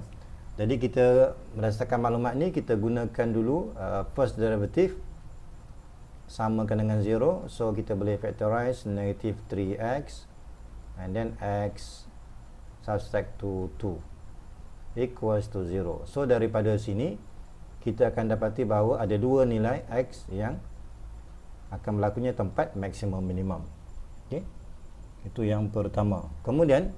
Jadi kita berdasarkan maklumat ni kita gunakan dulu first derivative samakan dengan 0. So kita boleh factorize negative 3x and then x subtract to 2 equals to 0. So daripada sini kita akan dapati bahawa ada 2 nilai x yang akan berlakunya tempat maksimum minimum. Okey, itu yang pertama. Kemudian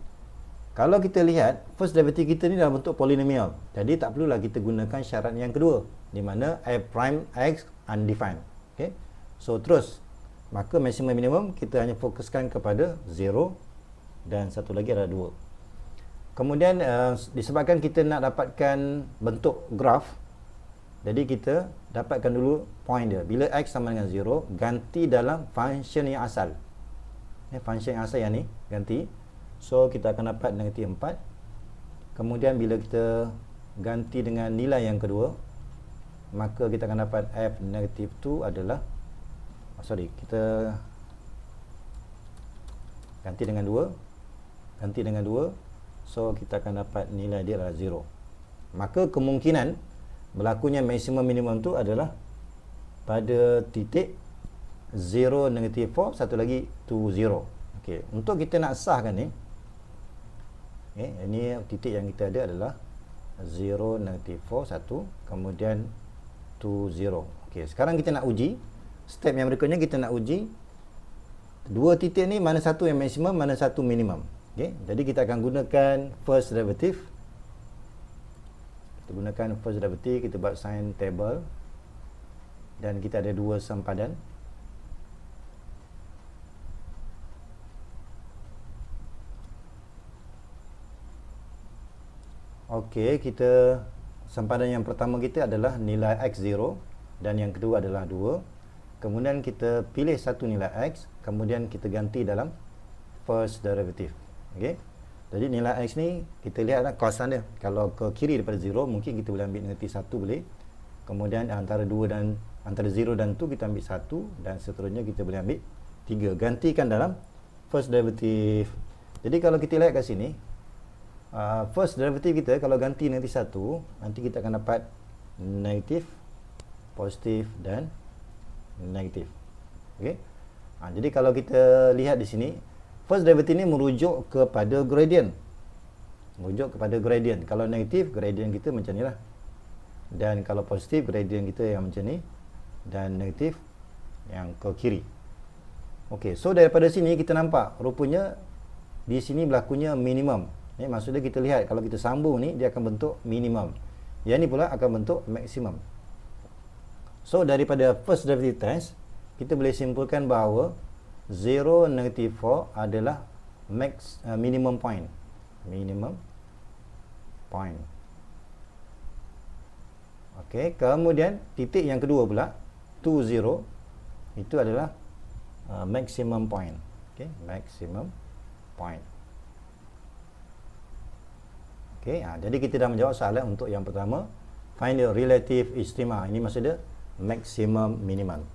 kalau kita lihat first derivative kita ni dalam bentuk polinomial, jadi tak perlulah kita gunakan syarat yang kedua, di mana f prime x undefined. Okey. So terus, maka maksimum minimum kita hanya fokuskan kepada 0 dan satu lagi adalah 2. Kemudian disebabkan kita nak dapatkan bentuk graf, jadi kita dapatkan dulu point dia. Bila x sama dengan 0, ganti dalam function yang asal. Function yang asal yang ni ganti. So kita akan dapat negatif 4. Kemudian bila kita ganti dengan nilai yang kedua, maka kita akan dapat f negatif 2 adalah kita ganti dengan 2. So kita akan dapat nilai dia adalah 0. Maka kemungkinan berlakunya maksimum minimum tu adalah pada titik 0 negatif 4, satu lagi 2 0. Okey, untuk kita nak sahkan ni, ini titik yang kita ada adalah 0 negatif 4 1, kemudian 2 0. Okey, sekarang kita nak uji. Step yang berikutnya kita nak uji dua titik ni mana satu yang maksimum, mana satu minimum. Okey, jadi kita akan gunakan first derivative. Kita gunakan first derivative, kita buat sign table dan kita ada dua sempadan. Okey, kita sempadan yang pertama kita adalah nilai x0 dan yang kedua adalah 2. Kemudian kita pilih satu nilai x, kemudian kita ganti dalam first derivative. Okey. Jadi nilai x ni kita lihatlah kawasan dia. Kalau ke kiri daripada 0, mungkin kita boleh ambil negatif 1 boleh. Kemudian antara 0 dan 2 kita ambil 1 dan seterusnya kita boleh ambil 3. Gantikan dalam first derivative. Jadi kalau kita lihat kat sini, first derivative kita kalau ganti negatif 1, nanti kita akan dapat negatif, positif dan negatif. Okey. Jadi kalau kita lihat di sini, first derivative ni merujuk kepada gradient. Kalau negatif, gradient kita macam ni lah. Dan kalau positif, gradient kita yang macam ni. Dan negatif yang ke kiri. Okey, so daripada sini kita nampak rupanya di sini berlakunya minimum. Maksudnya kita lihat kalau kita sambung ni dia akan bentuk minimum. Yang ni pula akan bentuk maksimum. So daripada first derivative test, kita boleh simpulkan bahawa 0 negative 4 adalah minimum point. Okey, kemudian titik yang kedua pula 2 0 itu adalah maximum point. Okey, maximum point. Okey, jadi kita dah menjawab soalan untuk yang pertama, find the relative extrema. Ini maksudnya maximum minimum.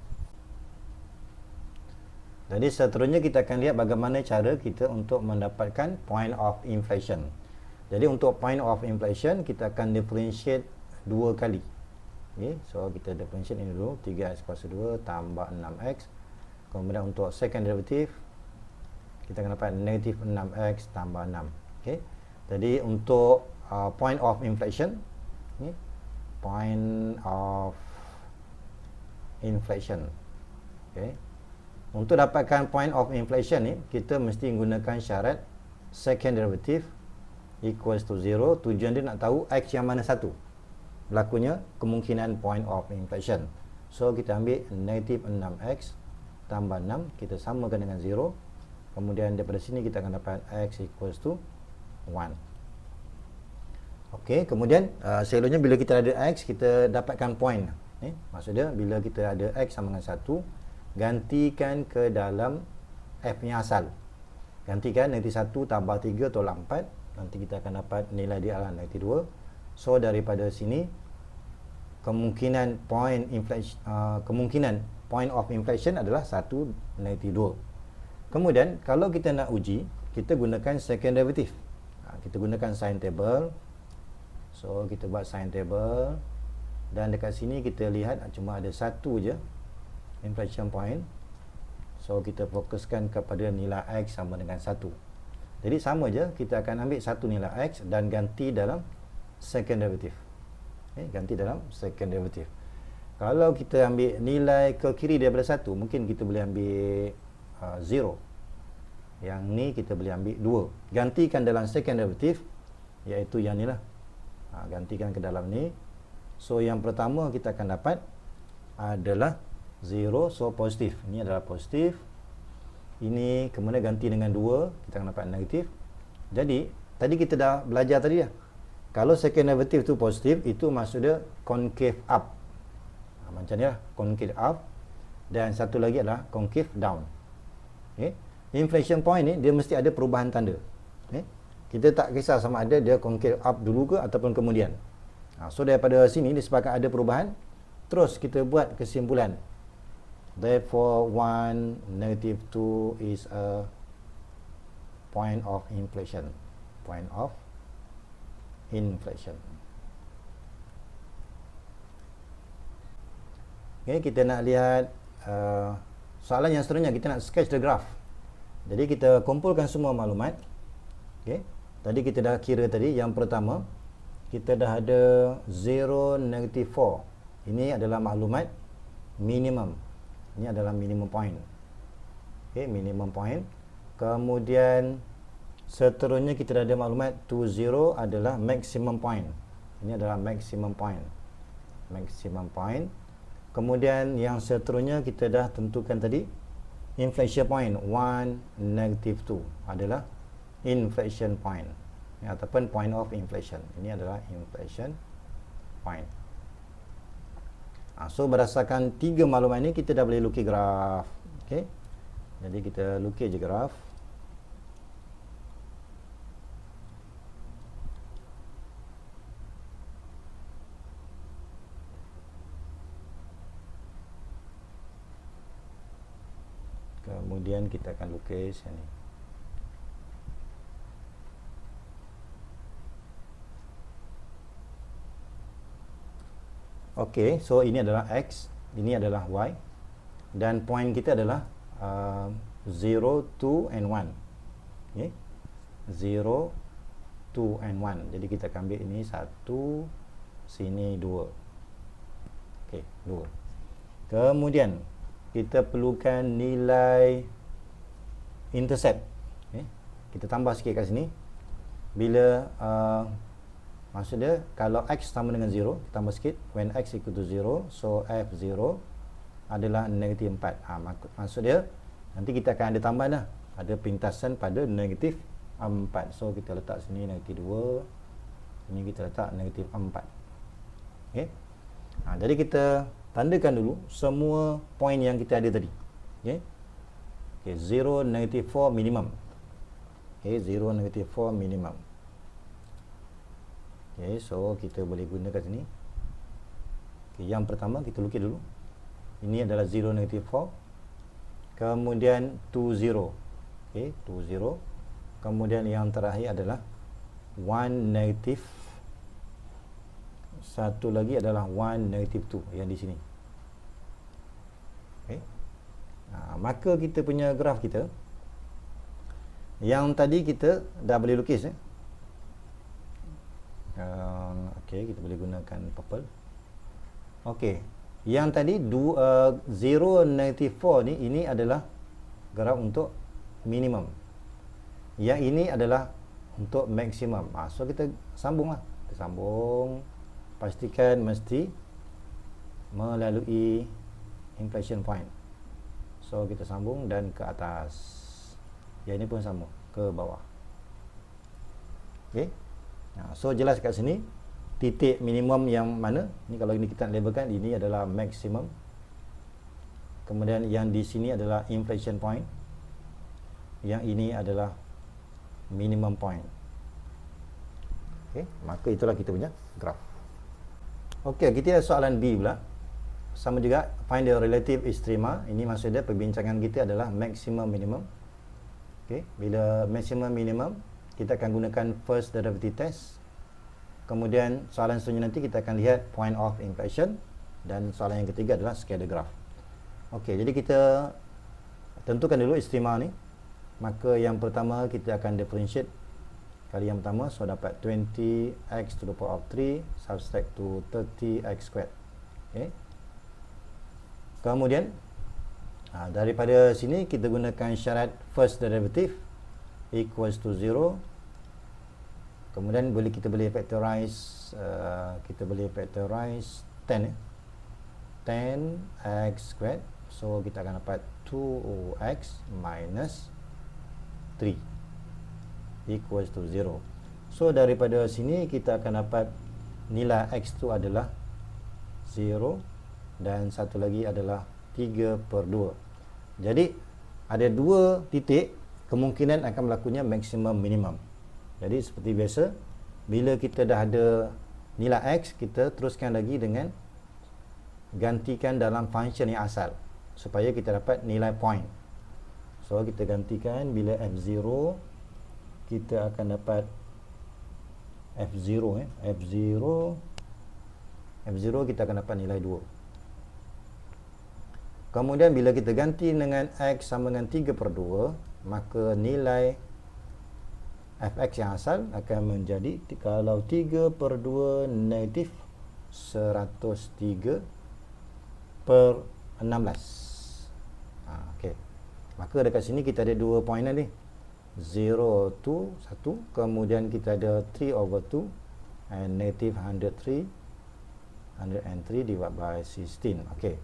Jadi seterusnya kita akan lihat bagaimana cara kita untuk mendapatkan point of inflation. Jadi untuk point of inflation kita akan differentiate dua kali. Okay, so kita differentiate ini dulu, 3x kuasa 2 tambah 6x. Kemudian untuk second derivative kita akan dapat negatif 6x tambah 6. Okay. Jadi untuk point of inflation, point of inflation. Okay. Untuk dapatkan point of inflation ni, kita mesti gunakan syarat second derivative equals to 0. Tujuan dia nak tahu x yang mana satu berlakunya kemungkinan point of inflation. So kita ambil negatif 6x tambah 6, kita samakan dengan 0. Kemudian daripada sini kita akan dapat x equals to 1. Okey, kemudian selalunya bila kita ada x, kita dapatkan point. Maksudnya bila kita ada x sama dengan 1, gantikan ke dalam f yang asal. Gantikan negatif 1 tambah 3 tolak 4. Nanti kita akan dapat nilai dia adalah negatif 2. So daripada sini kemungkinan point of inflation adalah 1 negatif 2. Kemudian kalau kita nak uji, kita gunakan second derivative. Kita gunakan sign table. So kita buat sign table dan dekat sini kita lihat cuma ada satu je inflation point. So kita fokuskan kepada nilai x sama dengan 1. Jadi sama je, kita akan ambil satu nilai x dan ganti dalam second derivative. Ganti dalam second derivative. Kalau kita ambil nilai ke kiri daripada 1, mungkin kita boleh ambil 0. Yang ni kita boleh ambil 2. Gantikan dalam second derivative, iaitu yang ni lah. Gantikan ke dalam ni. So yang pertama kita akan dapat adalah 0, so positif. Ini adalah positif. Ini kemudian ganti dengan 2, kita akan dapat negatif. Jadi, tadi kita dah belajar tadi dah. Kalau second derivative tu positif, itu maksudnya concave up. Macam ni lah, concave up. Dan satu lagi adalah concave down. Okay. Inflection point ni, dia mesti ada perubahan tanda. Okay. Kita tak kisah sama ada dia concave up dulu ke ataupun kemudian. So, daripada sini, disebabkan ada perubahan, terus kita buat kesimpulan. Therefore, 1, negative 2 is a point of inflation. Point of inflation. Okay, kita nak lihat soalan yang seterusnya. Kita nak sketch the graph. Jadi, kita kumpulkan semua maklumat. Okay. Tadi kita dah kira tadi. Yang pertama, kita dah ada 0, negative 4. Ini adalah maklumat minimum. Ini adalah minimum point. Okay, minimum point. Kemudian seterusnya kita dah ada maklumat 20 adalah maximum point. Ini adalah maximum point. Maximum point. Kemudian yang seterusnya kita dah tentukan tadi inflection point 1, negative 2 adalah inflection point. Ataupun point of inflation. Ini adalah inflation point. So berdasarkan 3 maklumat ini kita dah boleh lukis graf. Okey. Jadi kita lukis je graf. Kemudian kita akan lukis yang ni. Okey, so ini adalah X, ini adalah Y. Dan point kita adalah 0, 2 and 1. Okay. 0, 2 and 1. Jadi kita akan ambil ini 1, sini 2. Okey, 2. Kemudian kita perlukan nilai intercept. Okay. Kita tambah sikit kat sini. Bila maksud dia, kalau X sama dengan 0, kita tambah sikit. When X equal to 0, so F0 adalah negatif 4. Maksud dia, nanti kita akan ada tambahan dah. Ada pintasan pada negatif 4. So, kita letak sini negatif 2. Ini kita letak negatif 4. Okay. Jadi, kita tandakan dulu semua point yang kita ada tadi. Okay. Okay, 0, negatif 4, minimum. Okay, 0, negatif 4, minimum. Okay, so kita boleh gunakan sini. Okay, yang pertama kita lukis dulu. Ini adalah 0, negative 4. Kemudian 2, 0. Okay, 2, 0. Kemudian yang terakhir adalah 1, negative. Satu lagi adalah 1, negative 2 yang di sini. Okay. Maka kita punya graf kita, yang tadi kita dah boleh lukis. Okey, kita boleh gunakan purple. Okey, yang tadi 0, negative 4 ni, ini adalah graf untuk minimum. Yang ini adalah untuk maksimum. So kita sambunglah. Kita sambung. Pastikan mesti melalui inflection point. So kita sambung dan ke atas. Yang ini pun sama, ke bawah. Okey. So jelas kat sini titik minimum yang mana. Ni kalau ini kita labelkan, ini adalah maximum. Kemudian yang di sini adalah inflection point. Yang ini adalah minimum point. Okey, maka itulah kita punya graf. Okey, kita ada soalan B pula. Sama juga, find the relative extrema. Ini maksudnya perbincangan kita adalah maximum minimum. Okey, bila maximum minimum, kita akan gunakan first derivative test. Kemudian soalan seterusnya nanti kita akan lihat point of inflection. Dan soalan yang ketiga adalah scatter graph. Okey, jadi kita tentukan dulu ekstrema ni. Maka yang pertama kita akan differentiate. Kali yang pertama, so dapat 20x to the power of 3 subtract to 30x squared. Okay. Kemudian daripada sini kita gunakan syarat first derivative equals to 0. Kemudian kita boleh factorize 10 10x squared So kita akan dapat 2x minus 3 equals to 0. So daripada sini kita akan dapat nilai x tu adalah 0 dan satu lagi adalah 3/2. Jadi ada dua titik kemungkinan akan berlakunya maksimum minimum. Jadi seperti biasa, bila kita dah ada nilai x, kita teruskan lagi dengan gantikan dalam function yang asal supaya kita dapat nilai point. So kita gantikan bila f0, kita akan dapat f0 kita akan dapat nilai 2. Kemudian bila kita ganti dengan x sama dengan 3/2, maka nilai fx yang asal akan menjadi, kalau 3/2 negatif 103/16. Okey. Maka dekat sini kita ada dua point ni. 0 to 1, kemudian kita ada 3/2 and negative 103 divided by 16. Okey.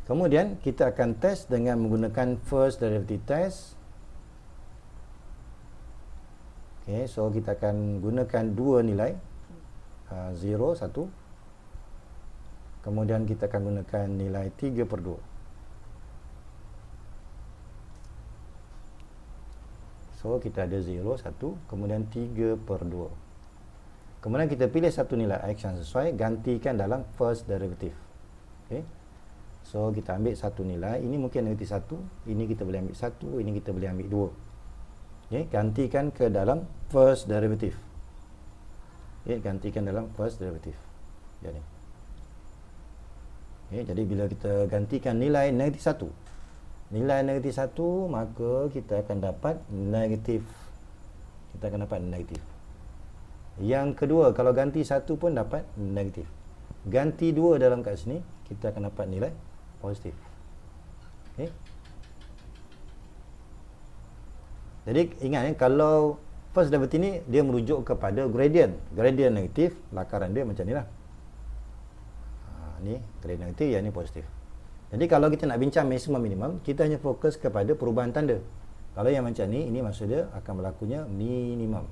Kemudian kita akan test dengan menggunakan first derivative test. Okey, so kita akan gunakan dua nilai, 0, 1. Kemudian kita akan gunakan nilai 3/2. So kita ada 0, 1, kemudian 3/2. Kemudian kita pilih satu nilai x yang sesuai, gantikan dalam first derivative. Okey. So kita ambil satu nilai, ini mungkin negatif 1, ini kita boleh ambil 1, ini kita boleh ambil 2. Okey, gantikan ke dalam first derivative. Okey, gantikan dalam first derivative. Jadi. Okey, jadi bila kita gantikan nilai negatif 1, nilai negatif 1, maka kita akan dapat negatif. Kita akan dapat negatif. Yang kedua, kalau ganti 1 pun dapat negatif. Ganti 2 dalam kat sini, kita akan dapat nilai positif. Okay. Jadi ingat ya, kalau first derivative ni dia merujuk kepada gradient. Gradient negatif, lakaran dia macam ni lah. Ni gradient negatif, yang ni positif. Jadi kalau kita nak bincang maksimum minimum, kita hanya fokus kepada perubahan tanda. Kalau yang macam ni, ini maksud dia akan berlakunya minimum.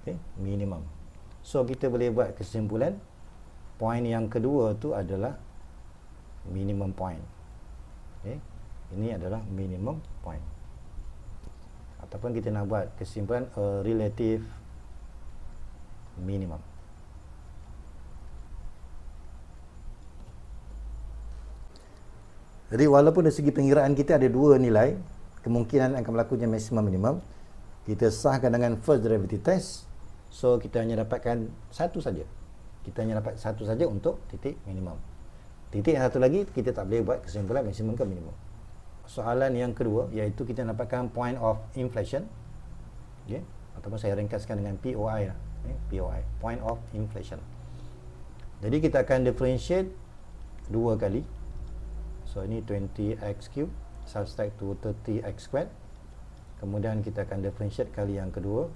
Okay, minimum. So kita boleh buat kesimpulan, point yang kedua tu adalah minimum point. Okay, ini adalah minimum point. Ataupun kita nak buat kesimpulan relative minimum. Jadi walaupun dari segi pengiraan kita ada dua nilai, kemungkinan akan berlakunya maksimum minimum, kita sahkan dengan first derivative test. So kita hanya dapatkan satu saja. Kita hanya dapat satu saja untuk titik minimum. Titik yang satu lagi kita tak boleh buat kesimpulan maksimum ke minimum. Soalan yang kedua, iaitu kita dapatkan point of inflation. Okay. Ataupun saya ringkaskan dengan POI lah. Okay. POI, point of inflation. Jadi kita akan differentiate dua kali. So ini 20x cube subtract to 30x squared. Kemudian kita akan differentiate kali yang kedua.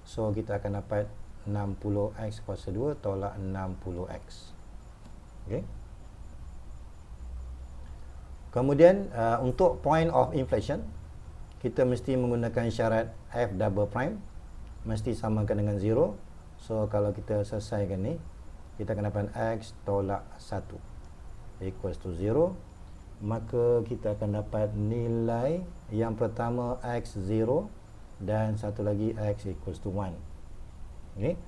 So kita akan dapat 60x kuasa 2 tolak 60x. Okay. Kemudian untuk point of inflation, kita mesti menggunakan syarat f double prime mesti samakan dengan 0. So kalau kita selesaikan ni, kita akan dapat x tolak 1 equals to 0. Maka kita akan dapat nilai yang pertama x0 dan satu lagi x equals to 1. Okay.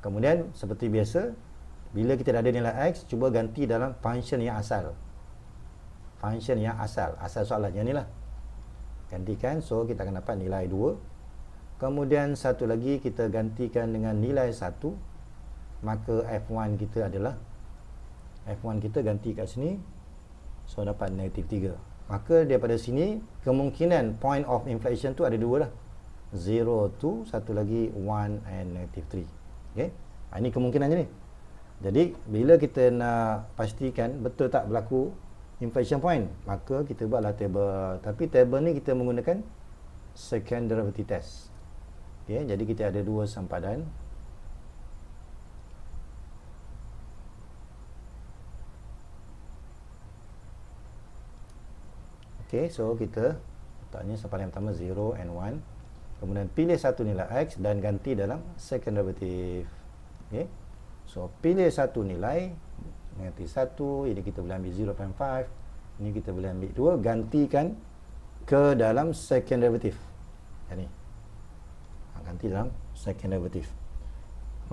Kemudian seperti biasa, bila kita dah ada nilai x, cuba ganti dalam function yang asal. Function yang asal soalan yang ni lah. Gantikan, so kita akan dapat nilai 2. Kemudian satu lagi kita gantikan dengan nilai 1. Maka f1 kita adalah, f1 kita ganti kat sini, so dapat negatif 3. Maka daripada sini, kemungkinan point of inflation tu ada dua lah. 0 tu, satu lagi 1 and negative 3. Okay? Ini kemungkinannya ni. Jadi bila kita nak pastikan betul tak berlaku inflation point, maka kita buatlah table. Tapi table ni kita menggunakan second derivative test. Okay, jadi kita ada dua sempadan. Okey, so kita letaknya soalan yang pertama 0 and 1. Kemudian pilih satu nilai X dan ganti dalam second derivative. Okey. So pilih satu nilai, ganti 1, ini kita boleh ambil 0.5. Ini kita boleh ambil 2, gantikan ke dalam second derivative. Yang ni. Ganti dalam second derivative.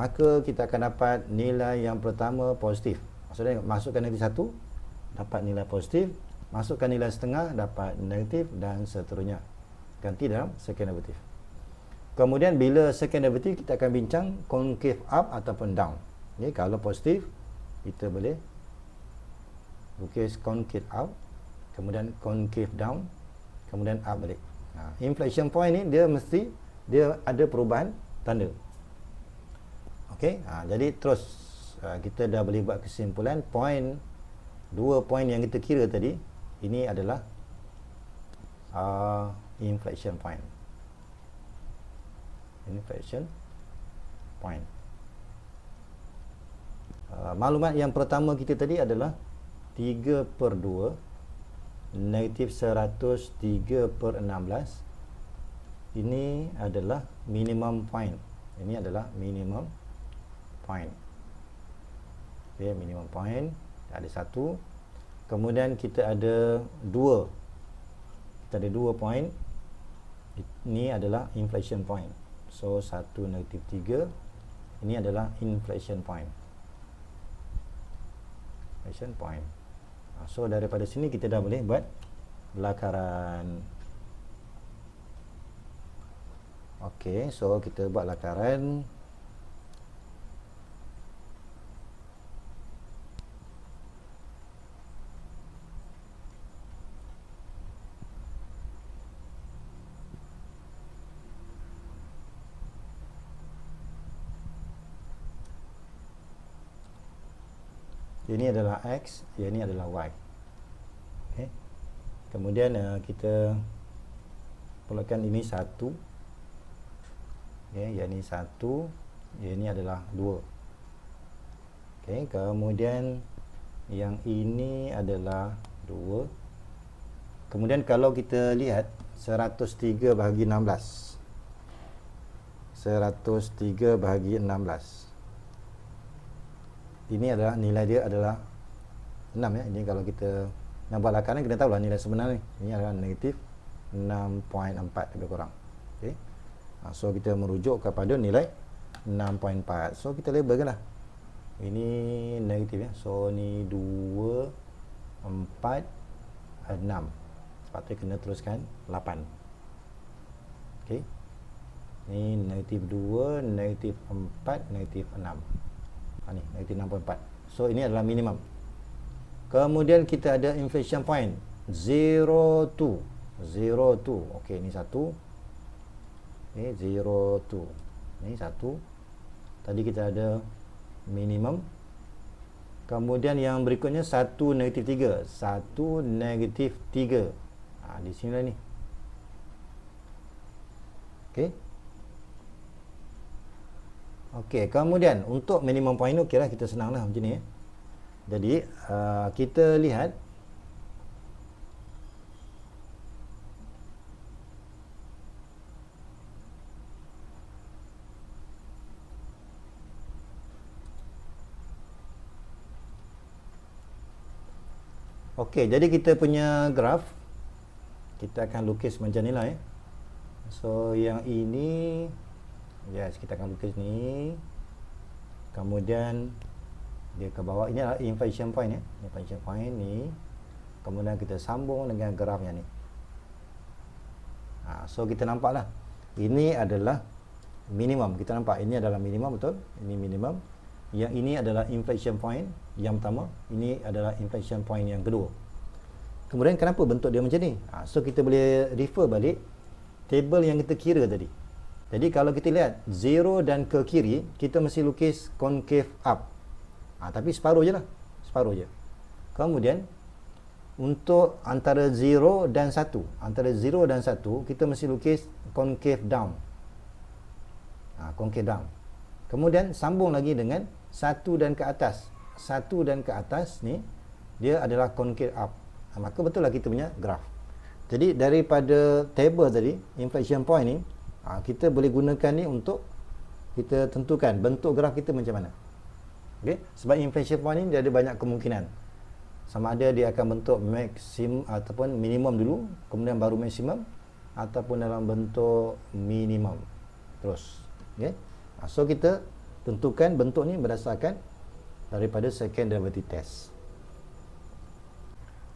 Maka kita akan dapat nilai yang pertama positif. Maksudnya masukkan nilai 1, dapat nilai positif. Masukkan nilai setengah, dapat negatif dan seterusnya. Ganti dalam second derivative. Kemudian bila second derivative, kita akan bincang concave up ataupun down. Okay, kalau positif, kita boleh lukis concave up, kemudian concave down, kemudian up balik. Inflection point ni dia ada perubahan tanda. Okey, jadi terus kita dah boleh buat kesimpulan dua poin yang kita kira tadi, ini adalah inflection point. Inflection point. Maklumat yang pertama kita tadi adalah 3/2 negatif 100 3/16. Ini adalah minimum point. Ini adalah minimum point. Okay, minimum point. Ada satu. Kemudian kita ada dua. Kita ada 2 point. Ini adalah inflection point. So 1 negatif 3. Ini adalah inflection point. Inflection point. So daripada sini kita dah boleh buat lakaran. Okey, so kita buat lakaran. Ini adalah X, yang ini adalah Y. Okay. Kemudian kita perlukan ini 1. Okay, yang ini 1, yang ini adalah 2. Okay, kemudian yang ini adalah 2. Kemudian kalau kita lihat 103 bahagi 16. 103 bahagi 16. Ini adalah nilai dia adalah 6 ya. Ini kalau kita nak buat lakaran, kita tahulah nilai sebenar ni. Ini adalah negatif 6.4 lebih kurang. Okey. So kita merujuk kepada nilai 6.4. So kita labelkan lah. Ini negatif ya. So ni 2 4 6. Sepatutnya kena teruskan 8. Okey. Ni negatif 2, negatif 4, negatif 6. Ni negatif 6.4. So ini adalah minimum. Kemudian kita ada inflection point 0 2. Okey, ni 1. Ni 0 2. Ni 1. Tadi kita ada minimum. Kemudian yang berikutnya 1 negatif 3. 1 negatif 3. Di sini lah ni. Okey. Okey, kemudian untuk minimum point ni okeylah, kita senanglah macam ni ya. Jadi kita lihat okey, jadi kita punya graf kita akan lukis macam ni lah ya. So yang ini yes, kita akan lukis ni. Kemudian dia ke bawah. Ini adalah inflection point ya. Inflection point ni. Kemudian kita sambung dengan grafnya ni. So kita nampaklah. Ini adalah minimum. Kita nampak ini adalah minimum, betul? Ini minimum. Yang ini adalah inflection point yang pertama. Ini adalah inflection point yang kedua. Kemudian kenapa bentuk dia macam ni? So kita boleh refer balik table yang kita kira tadi. Jadi kalau kita lihat 0 dan ke kiri, kita mesti lukis concave up. Tapi separuh je lah. Separuh je. Kemudian untuk antara 0 dan 1, antara 0 dan 1, kita mesti lukis concave down. Concave down. Kemudian sambung lagi dengan 1 dan ke atas. 1 dan ke atas ni dia adalah concave up. Maka betul lah kita punya graf. Jadi daripada table tadi, inflection point ni, kita boleh gunakan ni untuk kita tentukan bentuk graf kita macam mana. Okey, sebab inflection point ni dia ada banyak kemungkinan. Sama ada dia akan bentuk maksimum ataupun minimum dulu, kemudian baru maksimum, ataupun dalam bentuk minimum terus. Okey. So kita tentukan bentuk ni berdasarkan daripada second derivative test.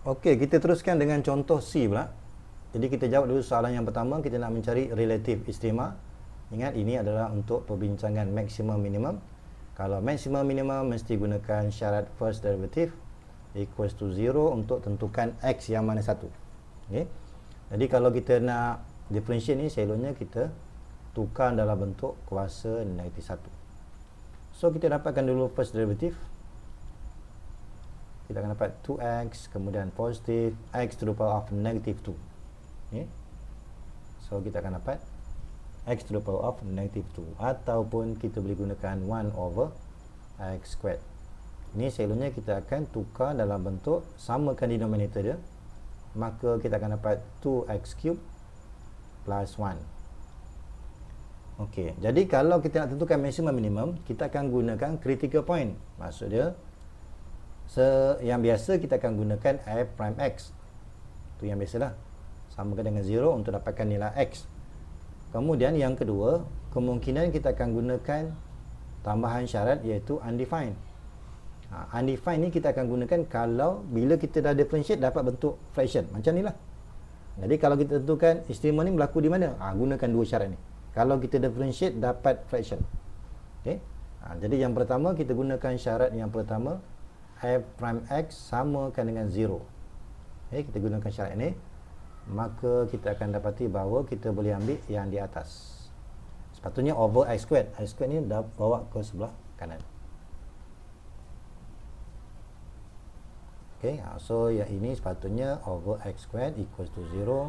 Okey, kita teruskan dengan contoh C pula. Jadi kita jawab dulu soalan yang pertama, kita nak mencari relative ekstrema. Ingat ini adalah untuk perbincangan maksimum minimum. Kalau maksimum minimum mesti gunakan syarat first derivative equals to 0 untuk tentukan x yang mana satu. Okey. Jadi kalau kita nak differentiate ni, selalunya kita tukar dalam bentuk kuasa negatif 1. So kita dapatkan dulu first derivative. Kita akan dapat 2x, kemudian positif x to the power of negative 2. Okay. So kita akan dapat x to the power of negative 2, ataupun kita boleh gunakan 1 over x squared. Ini selalunya kita akan tukar dalam bentuk samakan denominator dia, maka kita akan dapat 2x cube plus 1. Okey, jadi kalau kita nak tentukan maximum minimum, kita akan gunakan critical point. Maksud dia, yang biasa kita akan gunakan f prime x. Itu yang biasalah. Samakan dengan 0 untuk dapatkan nilai x. Kemudian yang kedua, kemungkinan kita akan gunakan tambahan syarat iaitu undefined. Undefined ni kita akan gunakan kalau bila kita dah differentiate dapat bentuk fraction. Macam ni lah. Jadi kalau kita tentukan ekstrema ni berlaku di mana? Gunakan dua syarat ni. Kalau kita differentiate dapat fraction. Okay? Jadi yang pertama kita gunakan syarat yang pertama, f prime x samakan dengan 0. Okay, kita gunakan syarat ini, maka kita akan dapati bahawa kita boleh ambil yang di atas. Sepatutnya over x squared. X squared ni dah bawa ke sebelah kanan. Okay, so yang ini sepatutnya over x squared equals to 0.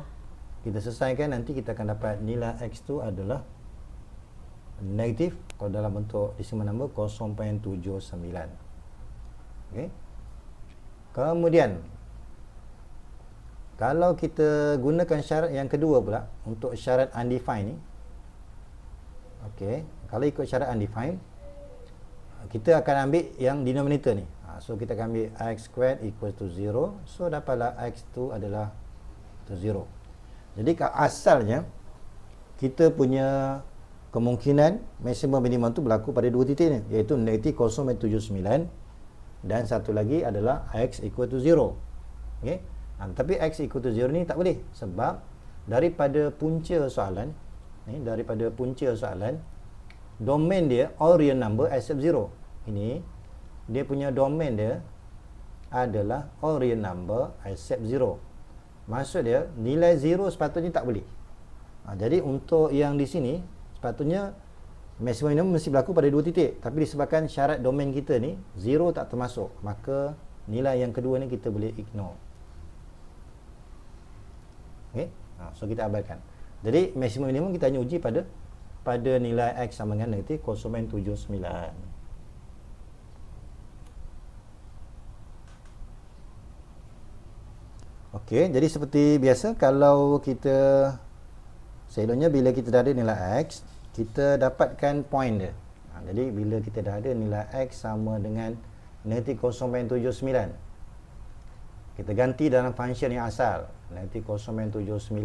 Kita selesaikan, nanti kita akan dapat nilai x tu adalah negatif, kalau dalam bentuk decimal number 0.79. Okay. Kemudian kalau kita gunakan syarat yang kedua pula untuk syarat undefined ni, okey, kalau ikut syarat undefined, kita akan ambil yang denominator ni. So kita akan ambil x squared equals to 0. So dapatlah x tu adalah 0. Jadi asalnya kita punya kemungkinan maksimum minimum tu berlaku pada dua titik ni, iaitu negatif 0.79 dan satu lagi adalah x equal to 0. Okey. Tapi x equal to 0 ni tak boleh, sebab daripada punca soalan domain dia all real number except 0. Ini dia punya domain dia adalah all real number except 0. Maksud dia nilai 0 sepatutnya tak boleh. Jadi untuk yang di sini sepatutnya maksimum minimum mesti berlaku pada dua titik, tapi disebabkan syarat domain kita ni 0 tak termasuk, maka nilai yang kedua ni kita boleh ignore. Okey. So kita abaikan. Jadi maksimum minimum kita hanya uji pada nilai x sama dengan negatif 0.79. Okey, jadi seperti biasa kalau kita selalunya bila kita dah ada nilai x, kita dapatkan point dia. Jadi bila kita dah ada nilai x sama dengan negatif 0.79, kita ganti dalam function yang asal negatif 0.79.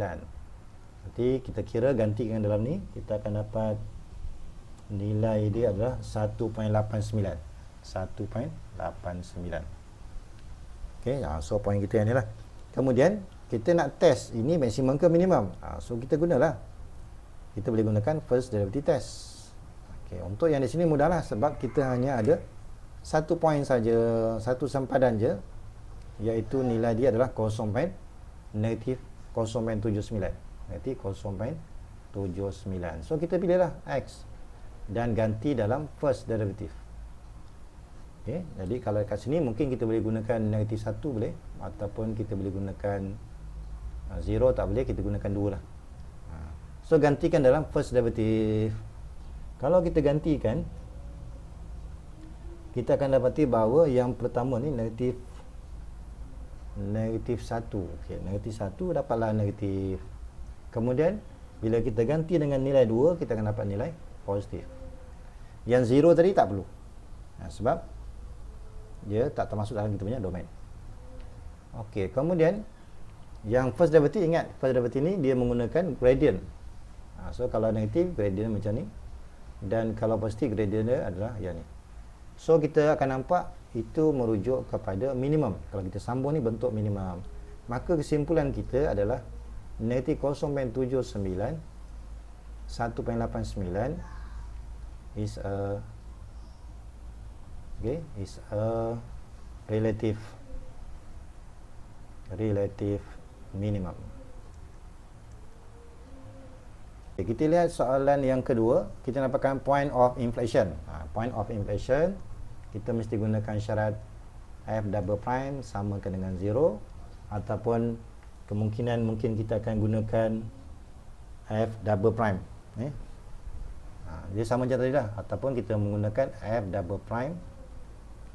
Nanti kita kira gantikan dalam ni, kita akan dapat nilai dia adalah 1.89. 1.89. Okey, so point kita yang ni lah. Kemudian kita nak test ini maksimum ke minimum. So kita gunalah, kita boleh gunakan first derivative test. Okey, untuk yang di sini mudahlah, sebab kita hanya ada satu point saja, satu sempadan je, iaitu nilai dia adalah negatif 0.79. Negatif 0.79. So kita pilihlah x dan ganti dalam first derivative. Okay, jadi kalau kat sini mungkin kita boleh gunakan negatif 1 boleh, ataupun kita boleh gunakan 0 tak boleh, kita gunakan 2 lah. So gantikan dalam first derivative. Kalau kita gantikan, kita akan dapati bahawa yang pertama ni negatif negatif 1. Okey, negatif 1 dapatlah negatif. Kemudian bila kita ganti dengan nilai 2, kita akan dapat nilai positif. Yang 0 tadi tak perlu. Sebab dia tak termasuk dalam kita punya domain. Okey, kemudian yang first derivative, ingat first derivative ni dia menggunakan gradient. So kalau negatif, gradient macam ni. Dan kalau positif, gradient dia adalah yang ni. So kita akan nampak itu merujuk kepada minimum. Kalau kita sambung ni bentuk minimum. Maka kesimpulan kita adalah negatif 0.79 1.89 is a relative minimum. Okay, kita lihat soalan yang kedua. Kita dapatkan point of inflation. Point of inflation, kita mesti gunakan syarat f double prime samakan dengan 0, ataupun kemungkinan mungkin kita akan gunakan f double prime. Dia sama macam tadi dah, ataupun kita menggunakan f double prime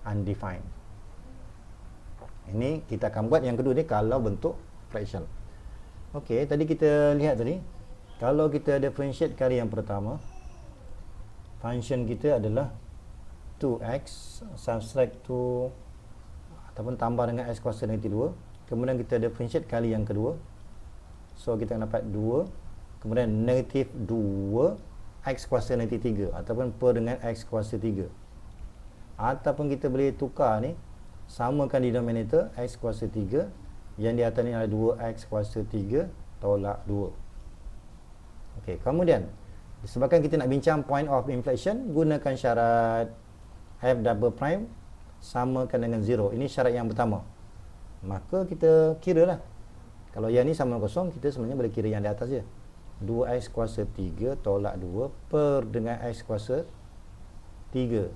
undefined. Ini kita akan buat yang kedua ni kalau bentuk fraction. Okey, tadi kita lihat tadi, kalau kita differentiate kali yang pertama, function kita adalah 2x subtract 2 ataupun tambah dengan x kuasa negatif 2. Kemudian kita differentiate kali yang kedua. So kita akan dapat 2. Kemudian negatif 2 x kuasa negatif 3 ataupun per dengan x kuasa 3. Ataupun kita boleh tukar ni, samakan denominator x kuasa 3, yang di atas ni adalah 2x kuasa 3 tolak 2. Okey, kemudian disebabkan kita nak bincang point of inflation, gunakan syarat f double prime samakan dengan 0. Ini syarat yang pertama. Maka kita kira lah. Kalau yang ni sama dengan kosong, kita sebenarnya boleh kira yang di atas je. 2x kuasa 3 tolak 2 per dengan x kuasa 3.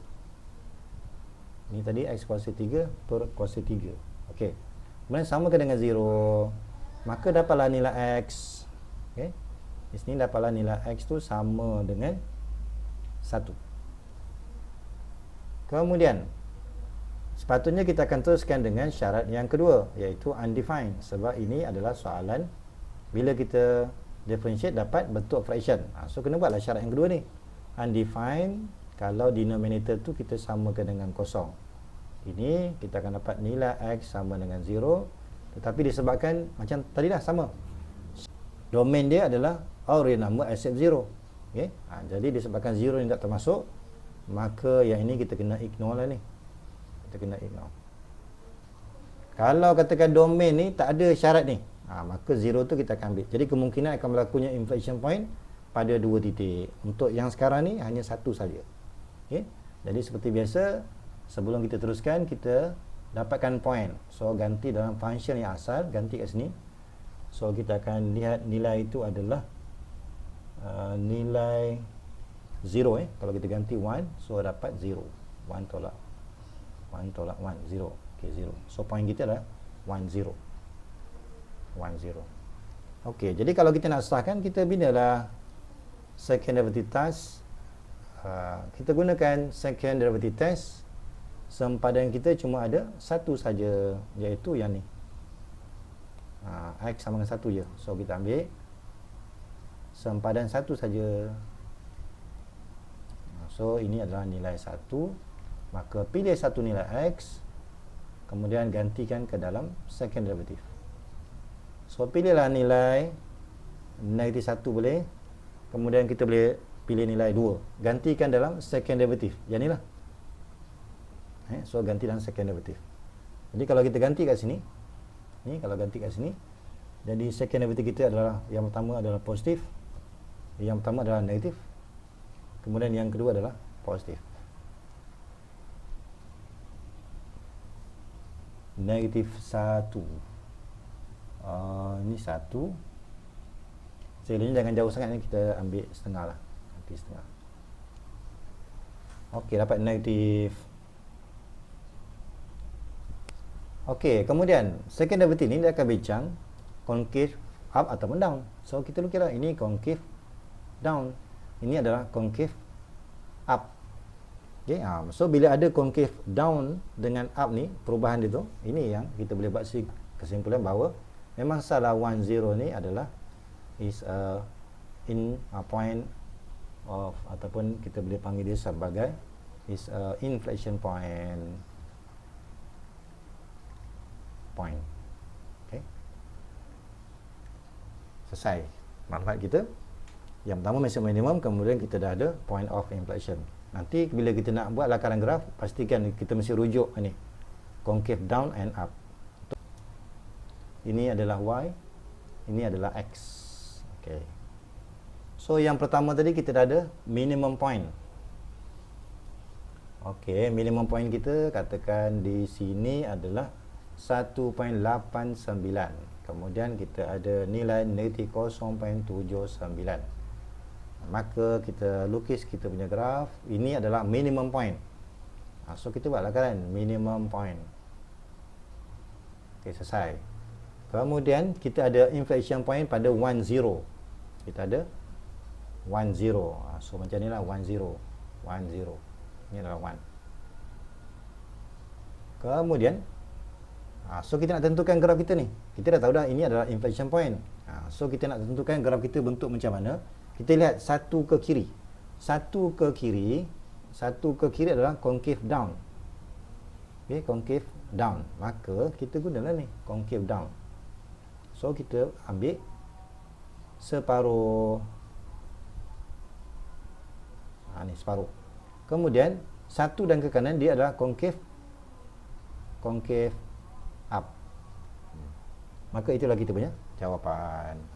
Ini tadi x kuasa 3 per kuasa 3. Okey. Kemudian samakan dengan 0. Maka dapatlah nilai x. Okey. Di sini dapatlah nilai x tu sama dengan 1. Kemudian sepatutnya kita akan teruskan dengan syarat yang kedua, iaitu undefined. Sebab ini adalah soalan bila kita differentiate dapat bentuk fraction. So kena buatlah syarat yang kedua ni. Undefined kalau denominator tu kita samakan dengan kosong. Ini kita akan dapat nilai x sama dengan 0. Tetapi disebabkan macam tadi dah sama, domain dia adalah all real number except 0. Okay? Jadi disebabkan 0 ni tak termasuk, maka yang ini kita kena ignore lah ni. Kita kena ignore. Kalau katakan domain ni tak ada syarat ni, maka 0 tu kita akan ambil. Jadi kemungkinan akan berlakunya inflection point pada 2 titik. Untuk yang sekarang ni hanya 1 saja. Okay? Jadi seperti biasa, sebelum kita teruskan, kita dapatkan point. So ganti dalam function yang asal, ganti kat sini. So kita akan lihat nilai itu adalah nilai 0. Kalau kita ganti 1, so dapat 0. 1 tolak 1, 0. Okay, 0. So point kita adalah 1, 0. 1, 0. Okey, jadi kalau kita nak sahkan, kita binalah second derivative test. Kita gunakan second derivative test. Sempadan kita cuma ada satu saja, iaitu yang ni. X sama dengan 1 je. So kita ambil sempadan 1 saja. So ini adalah nilai 1. Maka pilih satu nilai x, kemudian gantikan ke dalam second derivative. So pilihlah nilai negatif 1 boleh. Kemudian kita boleh pilih nilai 2, gantikan dalam second derivative. Yang ni lah. So ganti dalam second derivative. Jadi kalau kita ganti kat sini, ni kalau ganti kat sini, jadi second derivative kita adalah, yang pertama adalah positif, yang pertama adalah negatif, kemudian yang kedua adalah positif. Negatif 1. Ini 1. Sekiranya jangan jauh sangat ni, kita ambil setengah lah. Ambil setengah. Okey, dapat negatif. Okey, kemudian second derivative ni dia akan bincang concave up ataupun down. So kita lukislah, ini concave down, ini adalah concave up. Okay, so bila ada concave down dengan up ni, perubahan dia tu, ini yang kita boleh buat kesimpulan bahawa memang salah 10 ni adalah is a point of, ataupun kita boleh panggil dia sebagai is a inflection point. Okay. Selesai maklumat kita. Yang pertama maximum minimum, kemudian kita dah ada point of inflection. Nanti bila kita nak buat lakaran graf, pastikan kita mesti rujuk ni concave down and up. Ini adalah Y, ini adalah X. Okay. So yang pertama tadi kita dah ada minimum point. Okay, minimum point kita katakan di sini adalah 1.89. Kemudian kita ada nilai negatif 0.79. Maka kita lukis kita punya graf. Ini adalah minimum point. So kita buat lakaran minimum point. Okay, selesai. Kemudian kita ada inflection point pada 10. Kita ada 10. So macam ni lah 10. Ini adalah 1. Kemudian so kita nak tentukan graf kita ni. Kita dah tahu dah ini adalah inflection point. So kita nak tentukan graf kita bentuk macam mana. Kita lihat satu ke kiri. Satu ke kiri adalah concave down. Okay, concave down. Maka kita gunalah ni concave down. So kita ambil separuh. Ni separuh. Kemudian satu dan ke kanan dia adalah concave up. Maka itulah kita punya jawapan.